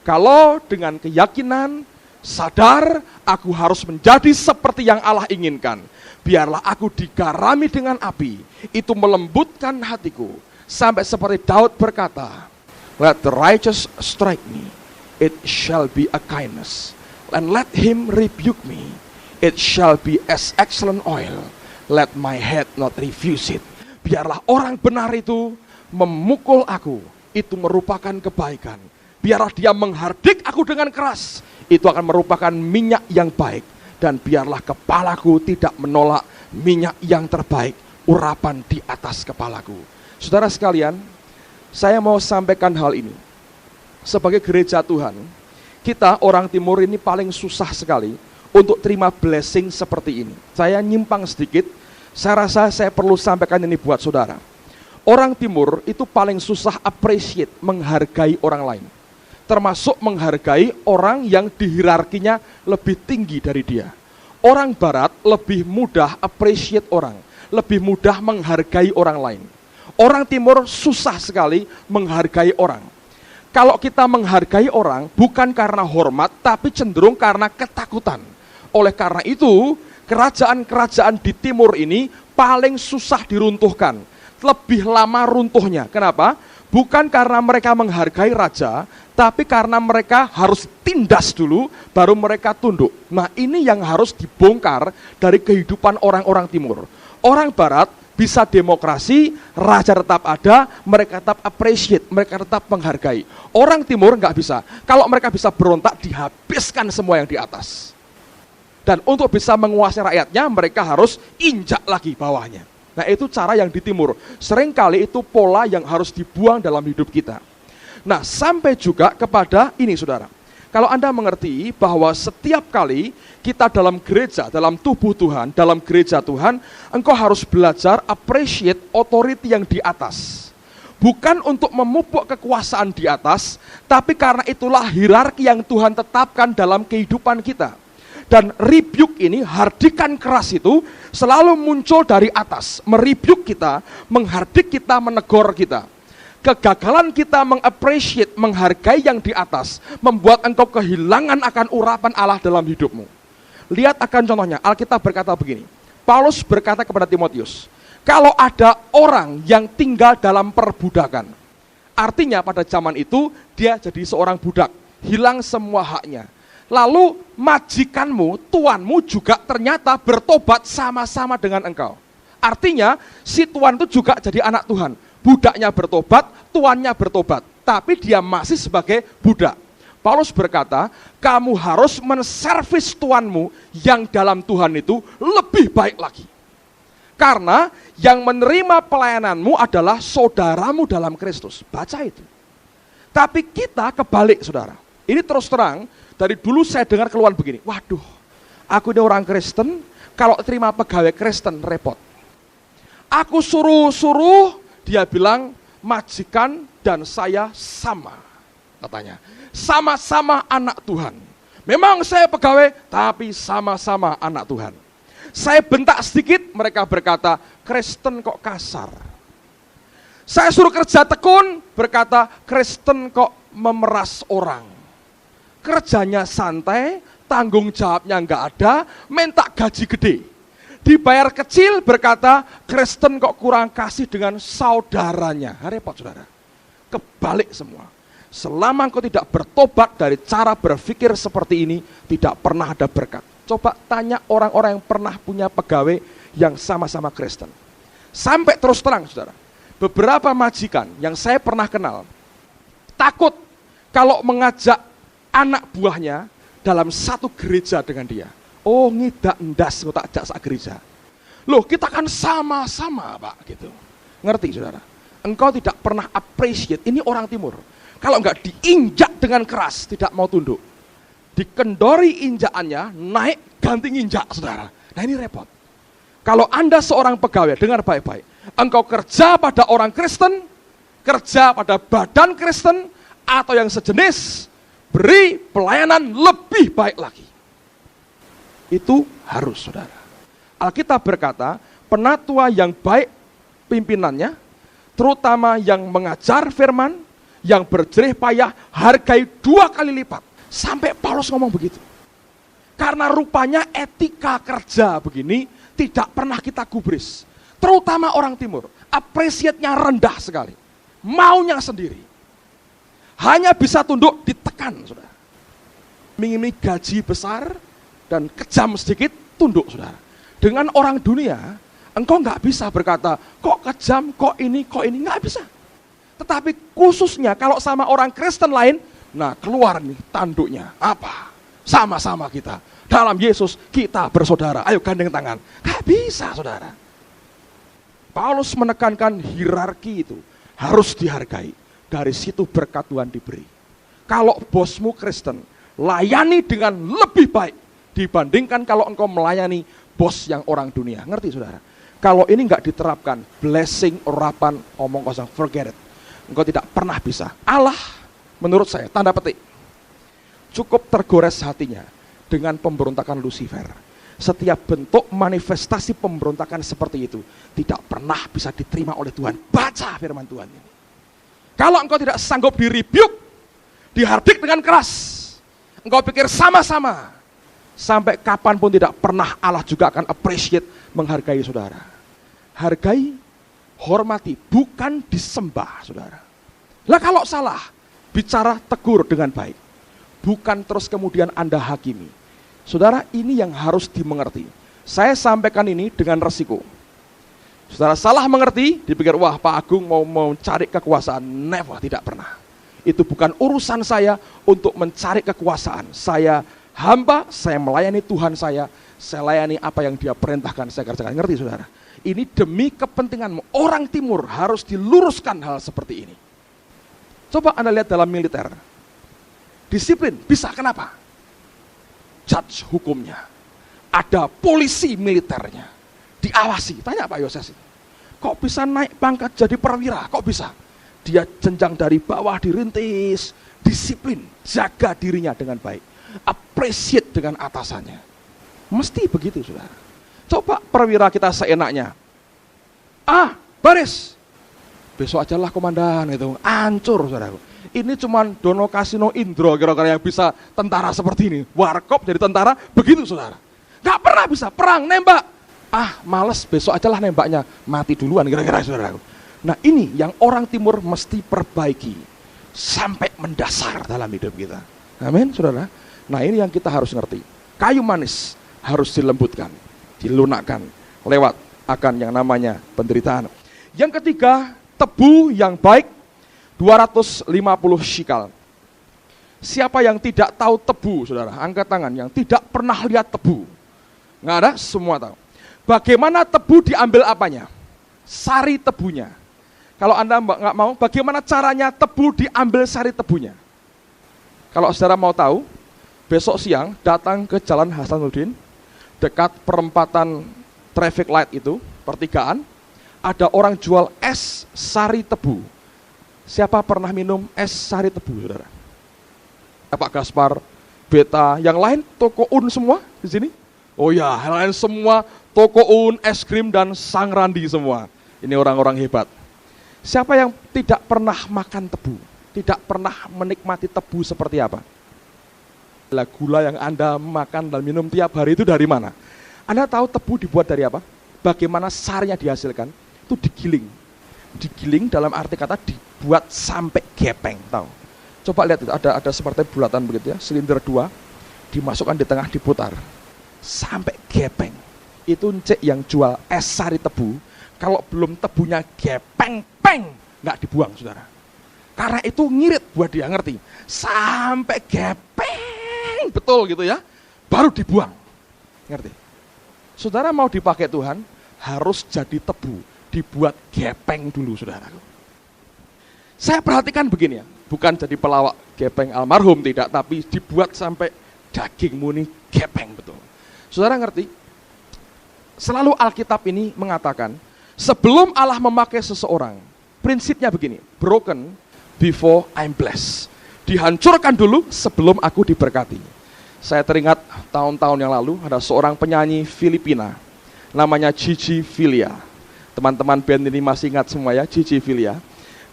Kalau dengan keyakinan, sadar, aku harus menjadi seperti yang Allah inginkan. Biarlah aku digarami dengan api, itu melembutkan hatiku. Sampai seperti Daud berkata, let the righteous strike me, it shall be a kindness. And let him rebuke me, it shall be as excellent oil. Let my head not refuse it. Biarlah orang benar itu memukul aku, itu merupakan kebaikan. Biarlah dia menghardik aku dengan keras, itu akan merupakan minyak yang baik. Dan biarlah kepalaku tidak menolak minyak yang terbaik, urapan di atas kepalaku. Saudara sekalian, saya mau sampaikan hal ini. Sebagai gereja Tuhan, kita orang Timur ini paling susah sekali untuk terima blessing seperti ini. Saya nyimpang sedikit, saya rasa saya perlu sampaikan ini buat saudara. Orang Timur itu paling susah appreciate, menghargai orang lain. Termasuk menghargai orang yang di hierarkinya lebih tinggi dari dia. Orang Barat lebih mudah appreciate orang, lebih mudah menghargai orang lain. Orang Timur susah sekali menghargai orang. Kalau kita menghargai orang bukan karena hormat, tapi cenderung karena ketakutan. Oleh karena itu, kerajaan-kerajaan di Timur ini paling susah diruntuhkan. Lebih lama runtuhnya. Kenapa? Bukan karena mereka menghargai raja, tapi karena mereka harus tindas dulu, baru mereka tunduk. Nah, ini yang harus dibongkar dari kehidupan orang-orang Timur. Orang Barat bisa demokrasi, raja tetap ada, mereka tetap appreciate, mereka tetap menghargai. Orang Timur nggak bisa. Kalau mereka bisa berontak, dihabiskan semua yang di atas. Dan untuk bisa menguasai rakyatnya, mereka harus injak lagi bawahnya. Nah, itu cara yang di Timur. Seringkali itu pola yang harus dibuang dalam hidup kita. Nah, sampai juga kepada ini saudara. Kalau Anda mengerti bahwa setiap kali kita dalam gereja, dalam tubuh Tuhan, dalam gereja Tuhan, engkau harus belajar appreciate authority yang di atas. Bukan untuk memupuk kekuasaan di atas, tapi karena itulah hierarki yang Tuhan tetapkan dalam kehidupan kita. Dan rebuke ini, hardikan keras itu selalu muncul dari atas, merebuke kita, menghardik kita, menegur kita. Kegagalan kita mengappreciate, menghargai yang di atas, membuat engkau kehilangan akan urapan Allah dalam hidupmu. Lihat akan contohnya, Alkitab berkata begini, Paulus berkata kepada Timotius, kalau ada orang yang tinggal dalam perbudakan, artinya pada zaman itu dia jadi seorang budak, hilang semua haknya. Lalu majikanmu, tuanmu juga ternyata bertobat sama-sama dengan engkau. Artinya si tuan itu juga jadi anak Tuhan. Budaknya bertobat, tuannya bertobat. Tapi dia masih sebagai budak. Paulus berkata, kamu harus menservis tuanmu yang dalam Tuhan itu lebih baik lagi. Karena yang menerima pelayananmu adalah saudaramu dalam Kristus. Baca itu. Tapi kita kebalik saudara. Ini terus terang, dari dulu saya dengar keluhan begini, waduh, aku ini orang Kristen, kalau terima pegawai Kristen repot. Aku suruh-suruh, dia bilang majikan dan saya sama, katanya. Sama-sama anak Tuhan. Memang saya pegawai, tapi sama-sama anak Tuhan. Saya bentak sedikit, mereka berkata, Kristen kok kasar. Saya suruh kerja tekun, berkata, Kristen kok memeras orang. Kerjanya santai, tanggung jawabnya nggak ada, minta gaji gede. Dibayar kecil, berkata, Kristen kok kurang kasih dengan saudaranya. Repot saudara. Kebalik semua. Selama engkau tidak bertobat dari cara berpikir seperti ini, tidak pernah ada berkat. Coba tanya orang-orang yang pernah punya pegawai yang sama-sama Kristen. Sampai terus terang, saudara, beberapa majikan yang saya pernah kenal, takut kalau mengajak anak buahnya dalam satu gereja dengan dia. Oh, ngidak ndas, tak ajak sak gereja. Loh, kita kan sama-sama, Pak, gitu. Ngerti, saudara? Engkau tidak pernah appreciate, ini orang timur. Kalau enggak diinjak dengan keras, tidak mau tunduk. Dikendori injakannya, naik ganti injak, saudara. Nah, ini repot. Kalau Anda seorang pegawai, dengar baik-baik. Engkau kerja pada orang Kristen, kerja pada badan Kristen, atau yang sejenis, beri pelayanan lebih baik lagi. Itu harus, saudara. Alkitab berkata, penatua yang baik pimpinannya, terutama yang mengajar firman, yang berjerih payah, hargai 2 kali lipat. Sampai Paulus ngomong begitu. Karena rupanya etika kerja begini tidak pernah kita gubris. Terutama orang timur, apresiatnya rendah sekali. Maunya sendiri. Hanya bisa tunduk ditekan, saudara. Mengiming gaji besar dan kejam sedikit, tunduk, saudara. Dengan orang dunia, engkau nggak bisa berkata, kok kejam, kok ini, nggak bisa. Tetapi khususnya kalau sama orang Kristen lain, nah keluar nih tanduknya. Apa? Sama-sama kita. Dalam Yesus kita bersaudara. Ayo gandeng tangan. Gak bisa, saudara. Paulus menekankan hierarki itu harus dihargai. Dari situ berkat Tuhan diberi. Kalau bosmu Kristen, layani dengan lebih baik dibandingkan kalau engkau melayani bos yang orang dunia. Ngerti, saudara? Kalau ini nggak diterapkan, blessing, urapan, omong kosong, forget it. Engkau tidak pernah bisa. Allah, menurut saya, tanda petik, cukup tergores hatinya dengan pemberontakan Lucifer. Setiap bentuk manifestasi pemberontakan seperti itu tidak pernah bisa diterima oleh Tuhan. Baca firman Tuhan ini. Kalau engkau tidak sanggup di-rebuke, dihardik dengan keras, engkau pikir sama-sama, sampai kapanpun tidak pernah Allah juga akan appreciate, menghargai saudara. Hargai, hormati, bukan disembah, saudara. Lah kalau salah, bicara tegur dengan baik. Bukan terus kemudian Anda hakimi. Saudara, ini yang harus dimengerti. Saya sampaikan ini dengan resiko. Saudara salah mengerti, dipikir, wah Pak Agung mau mencari kekuasaan. Never, tidak pernah. Itu bukan urusan saya untuk mencari kekuasaan. Saya hamba, saya melayani Tuhan saya layani apa yang dia perintahkan, saya kerjakan. Ngerti, saudara? Ini demi kepentinganmu. Orang timur harus diluruskan hal seperti ini. Coba Anda lihat dalam militer. Disiplin, bisa, kenapa? Judge hukumnya. Ada polisi militernya. Diawasi. Tanya Pak Yoses, kok bisa naik pangkat jadi perwira? Kok bisa? Dia jenjang dari bawah dirintis. Disiplin, jaga dirinya dengan baik. Appreciate dengan atasannya. Mesti begitu, saudara. Coba perwira kita seenaknya. Baris. Besok aja lah komandan, itu hancur, saudara. Ini cuman Dono Kasino Indro kira-kira yang bisa tentara seperti ini. Warkop jadi tentara, begitu, saudara. Gak pernah bisa perang, nembak. Males, besok aja lah nembaknya. Mati duluan, kira-kira, saudara. Nah, ini yang orang timur mesti perbaiki. Sampai mendasar dalam hidup kita. Amin, saudara. Nah, ini yang kita harus ngerti. Kayu manis harus dilembutkan, dilunakkan lewat akan yang namanya penderitaan. Yang ketiga, tebu yang baik 250 shikal. Siapa yang tidak tahu tebu, saudara? Angkat tangan yang tidak pernah lihat tebu. Nggak ada, semua tahu. Bagaimana tebu diambil apanya? Sari tebunya. Kalau Anda nggak mau, bagaimana caranya tebu diambil sari tebunya? Kalau saudara mau tahu, besok siang datang ke Jalan Hasanuddin, dekat perempatan traffic light itu, pertigaan, ada orang jual es sari tebu. Siapa pernah minum es sari tebu, saudara? Pak Gaspar, Beta, yang lain toko Un semua di sini? Oh ya, yang lain semua toko Un, es krim dan Sang Randi semua. Ini orang-orang hebat. Siapa yang tidak pernah makan tebu? Tidak pernah menikmati tebu seperti apa? Gula yang Anda makan dan minum tiap hari itu dari mana? Anda tahu tebu dibuat dari apa? Bagaimana sarinya dihasilkan? Itu digiling. Digiling dalam arti kata dibuat sampai gepeng, tahu? Coba lihat itu, ada seperti bulatan begitu ya, silinder 2, dimasukkan di tengah, diputar sampai gepeng. Itu cek yang jual es sari tebu, kalau belum tebunya gepeng, nggak dibuang, saudara. Karena itu ngirit buat dia, ngerti? Sampai gepeng, betul gitu ya, baru dibuang, ngerti? Saudara mau dipakai Tuhan, harus jadi tebu, dibuat gepeng dulu, saudara. Saya perhatikan begini ya, bukan jadi pelawak gepeng almarhum, tidak, tapi dibuat sampai daging muni gepeng, betul. Saudara ngerti? Selalu Alkitab ini mengatakan, sebelum Allah memakai seseorang, prinsipnya begini, broken before I'm blessed. Dihancurkan dulu sebelum aku diberkati. Saya teringat tahun-tahun yang lalu, ada seorang penyanyi Filipina, namanya Gigi Filia. Teman-teman band ini masih ingat semua ya, Gigi Filia.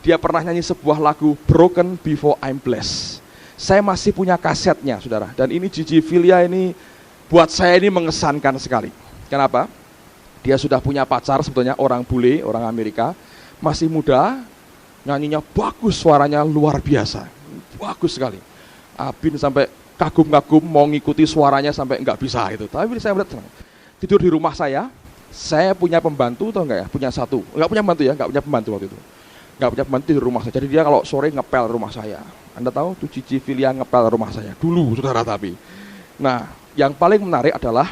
Dia pernah nyanyi sebuah lagu Broken Before I'm Blessed. Saya masih punya kasetnya, saudara. Dan ini Gigi Filia ini buat saya ini mengesankan sekali. Kenapa? Dia sudah punya pacar sebetulnya, orang bule, orang Amerika. Masih muda, nyanyinya bagus, suaranya luar biasa. Bagus sekali. Abin sampai kagum-kagum mau ngikuti suaranya sampai nggak bisa itu. Tapi saya melihat tidur di rumah saya punya pembantu atau enggak ya? Punya satu. Enggak punya pembantu ya, enggak punya pembantu waktu itu. Nggak punya pembantu di rumah saya. Jadi dia kalau sore ngepel rumah saya. Anda tahu tuh Cici Filia ngepel rumah saya dulu, saudara. Tapi nah, yang paling menarik adalah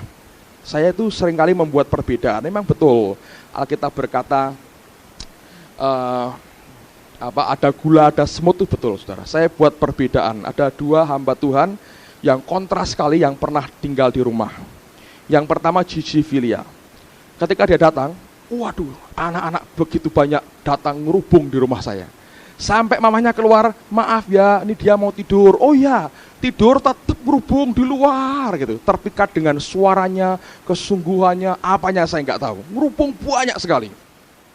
saya itu seringkali membuat perbedaan. Memang betul Alkitab berkata ada gula, ada semut, itu betul, saudara. Saya buat perbedaan. Ada 2 hamba Tuhan yang kontras sekali yang pernah tinggal di rumah. Yang pertama Gigi Filia. Ketika dia datang, waduh, anak-anak begitu banyak datang ngerubung di rumah saya. Sampai mamanya keluar, maaf ya, ini dia mau tidur. Oh ya, tidur tetap ngerubung di luar gitu. Terpikat dengan suaranya, kesungguhannya, apanya saya nggak tahu. Ngerubung banyak sekali.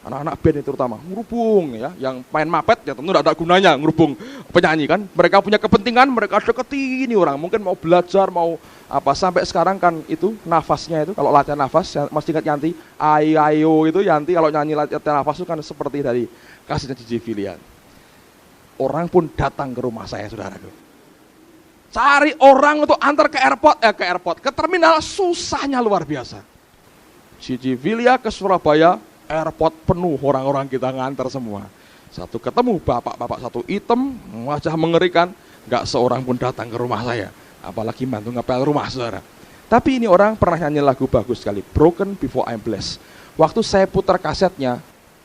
Anak-anak band itu terutama, ngerubung ya. Yang main mapet ya tentu tidak ada gunanya ngerubung penyanyi kan. Mereka punya kepentingan, mereka deketi ini orang. Mungkin mau belajar, mau apa, sampai sekarang kan itu nafasnya itu, kalau latihan nafas, masih ingat Yanti, ayo itu Yanti kalau nyanyi latihan nafas itu kan seperti dari kasihnya Gigi Filia. Orang pun datang ke rumah saya, saudaraku. Cari orang untuk antar ke terminal, susahnya luar biasa. Gigi Filia ke Surabaya, airport penuh, orang-orang kita ngantar semua. Satu ketemu bapak-bapak satu hitam, wajah mengerikan, nggak seorang pun datang ke rumah saya. Apalagi mantu ngepel rumah, saudara. Tapi ini orang pernah nyanyi lagu bagus sekali, Broken Before I'm Blessed. Waktu saya putar kasetnya,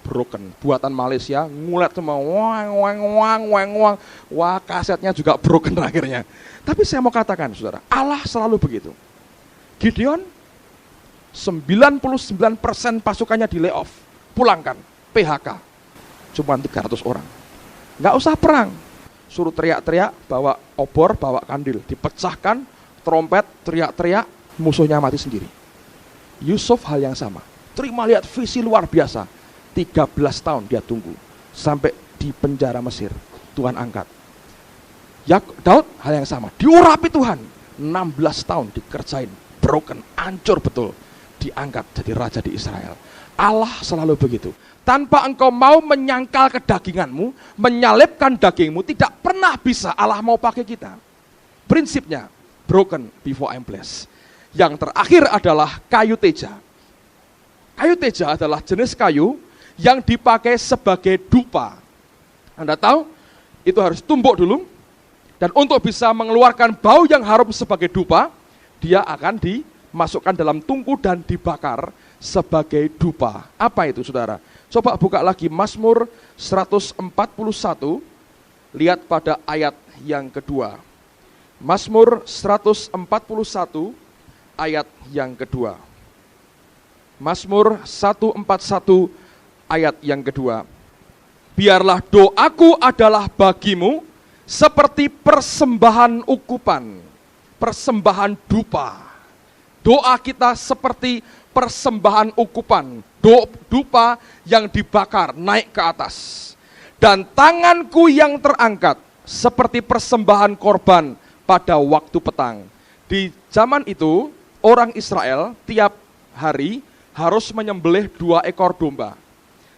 Broken, buatan Malaysia, ngulet semua, wang. Wah, kasetnya juga broken akhirnya. Tapi saya mau katakan, saudara, Allah selalu begitu. Gideon, 99% pasukannya di layoff, pulangkan, PHK. Cuma 300 orang. Nggak usah perang. Suruh teriak-teriak, bawa obor, bawa kandil, dipecahkan, trompet, teriak-teriak, musuhnya mati sendiri. Yusuf hal yang sama. Terima lihat visi luar biasa. 13 tahun dia tunggu sampai di penjara Mesir. Tuhan angkat. Daud hal yang sama. Diurapi Tuhan. 16 tahun dikerjain, broken, hancur betul. Diangkat jadi raja di Israel. Allah selalu begitu. Tanpa engkau mau menyangkal kedaginganmu, menyalipkan dagingmu, tidak pernah bisa Allah mau pakai kita. Prinsipnya, broken before I'm blessed. Yang terakhir adalah kayu teja. Kayu teja adalah jenis kayu yang dipakai sebagai dupa. Anda tahu, itu harus tumbuk dulu, dan untuk bisa mengeluarkan bau yang harum sebagai dupa, dia akan dimasukkan dalam tungku dan dibakar sebagai dupa. Apa itu, saudara? Coba buka lagi Mazmur 141, lihat pada ayat yang kedua. Mazmur 141 ayat yang kedua. Mazmur 141 ayat yang kedua. Biarlah doaku adalah bagimu seperti persembahan ukupan, persembahan dupa. Doa kita seperti persembahan ukupan, dupa yang dibakar naik ke atas. Dan tanganku yang terangkat seperti persembahan korban pada waktu petang. Di zaman itu, orang Israel tiap hari harus menyembelih 2 ekor domba.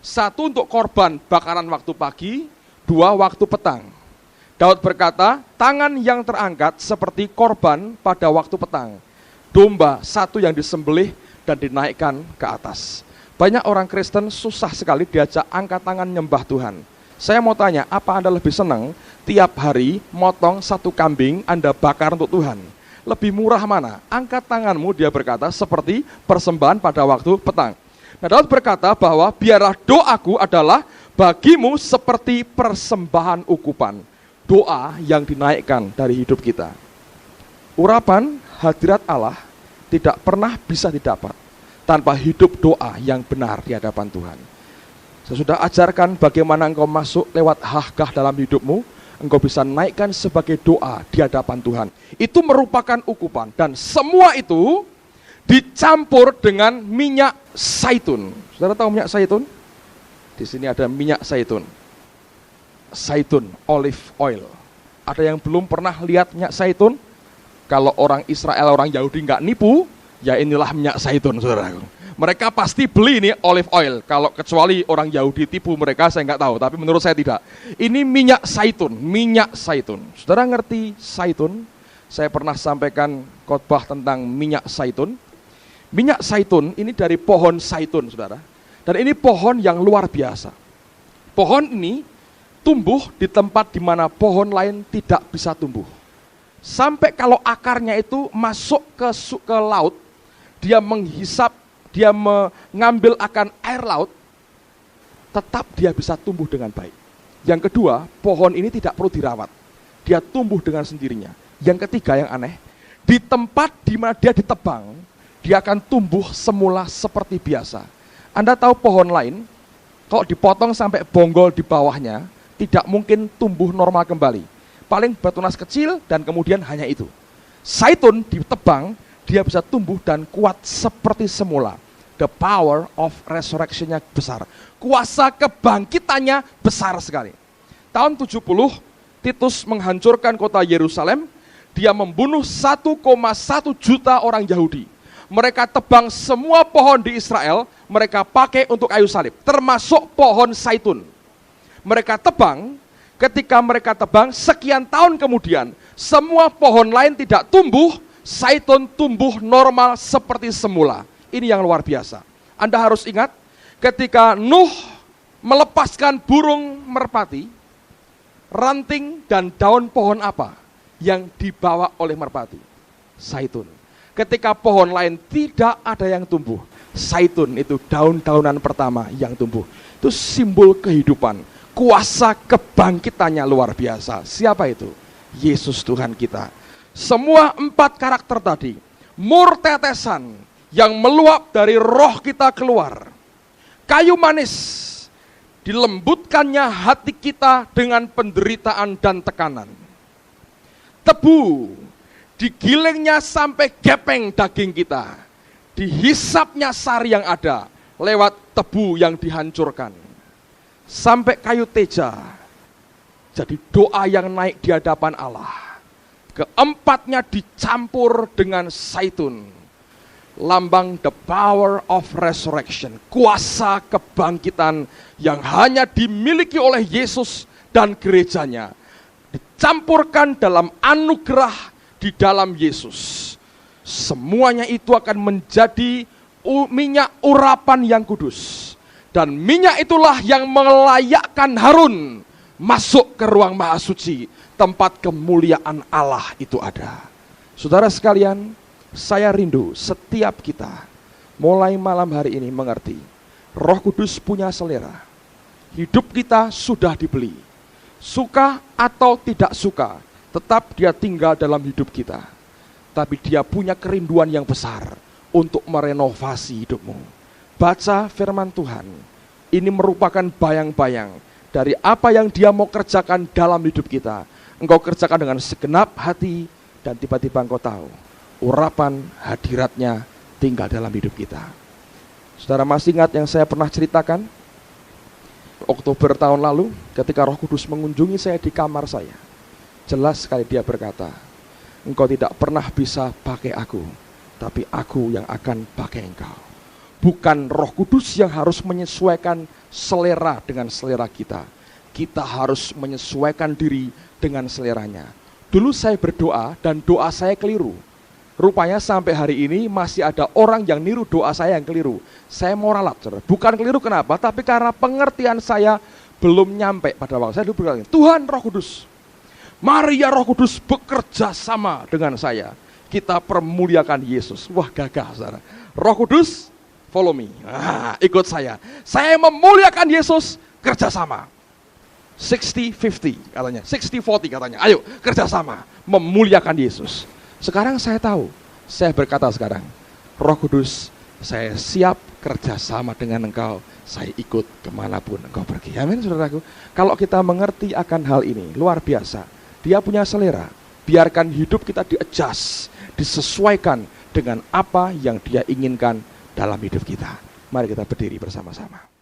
1 untuk korban bakaran waktu pagi, 2 waktu petang. Daud berkata, tangan yang terangkat seperti korban pada waktu petang. Domba satu yang disembelih dan dinaikkan ke atas. Banyak orang Kristen susah sekali diajak angkat tangan nyembah Tuhan. Saya mau tanya, apa Anda lebih senang tiap hari motong satu kambing Anda bakar untuk Tuhan? Lebih murah mana? Angkat tanganmu, dia berkata, seperti persembahan pada waktu petang. Nah, Daud berkata bahwa biarlah doaku adalah bagimu seperti persembahan ukupan. Doa yang dinaikkan dari hidup kita. Urapan hadirat Allah tidak pernah bisa didapat tanpa hidup doa yang benar di hadapan Tuhan. Saya sudah ajarkan bagaimana engkau masuk lewat hahkah dalam hidupmu, engkau bisa naikkan sebagai doa di hadapan Tuhan. Itu merupakan ukupan dan semua itu dicampur dengan minyak zaitun. Saudara tahu minyak zaitun? Di sini ada minyak zaitun. Zaitun, olive oil. Ada yang belum pernah lihat minyak zaitun? Kalau orang Israel, orang Yahudi nggak nipu, ya inilah minyak zaitun, saudara. Mereka pasti beli ini olive oil. Kalau kecuali orang Yahudi tipu mereka, saya nggak tahu. Tapi menurut saya tidak. Ini minyak zaitun, minyak zaitun. Saudara ngerti zaitun? Saya pernah sampaikan khotbah tentang minyak zaitun. Minyak zaitun ini dari pohon zaitun, saudara. Dan ini pohon yang luar biasa. Pohon ini tumbuh di tempat di mana pohon lain tidak bisa tumbuh. Sampai kalau akarnya itu masuk ke laut, dia menghisap, dia mengambil akan air laut, tetap dia bisa tumbuh dengan baik. Yang kedua, pohon ini tidak perlu dirawat. Dia tumbuh dengan sendirinya. Yang ketiga yang aneh, di tempat di mana dia ditebang, dia akan tumbuh semula seperti biasa. Anda tahu pohon lain, kalau dipotong sampai bonggol di bawahnya, tidak mungkin tumbuh normal kembali. Paling batunas kecil dan kemudian hanya itu. Zaitun ditebang, dia bisa tumbuh dan kuat seperti semula. The power of resurrection-nya besar. Kuasa kebangkitannya besar sekali. Tahun 70, Titus menghancurkan kota Yerusalem. Dia membunuh 1,1 juta orang Yahudi. Mereka tebang semua pohon di Israel, mereka pakai untuk kayu salib, termasuk pohon zaitun. Mereka tebang, ketika mereka tebang, sekian tahun kemudian, semua pohon lain tidak tumbuh, zaitun tumbuh normal seperti semula. Ini yang luar biasa. Anda harus ingat, ketika Nuh melepaskan burung merpati, ranting dan daun pohon apa yang dibawa oleh merpati? Zaitun. Ketika pohon lain tidak ada yang tumbuh, zaitun itu daun-daunan pertama yang tumbuh. Itu simbol kehidupan. Kuasa kebangkitannya luar biasa. Siapa itu? Yesus Tuhan kita. Semua 4 karakter tadi, mur tetesan yang meluap dari roh kita keluar. Kayu manis, dilembutkannya hati kita dengan penderitaan dan tekanan. Tebu, digilingnya sampai gepeng daging kita. Dihisapnya sari yang ada lewat tebu yang dihancurkan. Sampai kayu teja, jadi doa yang naik di hadapan Allah. Keempatnya dicampur dengan zaitun, lambang the power of resurrection, kuasa kebangkitan yang hanya dimiliki oleh Yesus dan gerejanya, dicampurkan dalam anugerah di dalam Yesus. Semuanya itu akan menjadi minyak urapan yang kudus. Dan minyak itulah yang melayakkan Harun masuk ke ruang maha suci, tempat kemuliaan Allah itu ada. Saudara sekalian, saya rindu setiap kita mulai malam hari ini mengerti, Roh Kudus punya selera. Hidup kita sudah dibeli. Suka atau tidak suka, tetap dia tinggal dalam hidup kita. Tapi dia punya kerinduan yang besar untuk merenovasi hidupmu. Baca firman Tuhan, ini merupakan bayang-bayang dari apa yang dia mau kerjakan dalam hidup kita. Engkau kerjakan dengan segenap hati dan tiba-tiba engkau tahu, urapan hadiratnya tinggal dalam hidup kita. Saudara masih ingat yang saya pernah ceritakan? Oktober tahun lalu ketika Roh Kudus mengunjungi saya di kamar saya. Jelas sekali dia berkata, engkau tidak pernah bisa pakai aku, tapi aku yang akan pakai engkau. Bukan Roh Kudus yang harus menyesuaikan selera dengan selera kita. kita harus menyesuaikan diri dengan seleranya. Dulu saya berdoa dan doa saya keliru. Rupanya sampai hari ini masih ada orang yang niru doa saya yang keliru. Saya mau ralat, saudara. Bukan keliru kenapa, tapi karena pengertian saya belum nyampe pada waktu saya dulu berkata, Tuhan Roh Kudus, mari ya Roh Kudus bekerja sama dengan saya. Kita permuliakan Yesus. Wah, gagah, saudara. Roh Kudus, follow me. Ikut saya. Saya memuliakan Yesus, kerjasama. 60-50 katanya, 60-40 katanya. Ayo, kerjasama, memuliakan Yesus. Sekarang saya tahu, saya berkata sekarang, Roh Kudus, saya siap kerjasama dengan engkau. Saya ikut kemanapun engkau pergi. Amin, saudaraku. Kalau kita mengerti akan hal ini, luar biasa. Dia punya selera. Biarkan hidup kita di-adjust, disesuaikan dengan apa yang dia inginkan dalam hidup kita. Mari kita berdiri bersama-sama.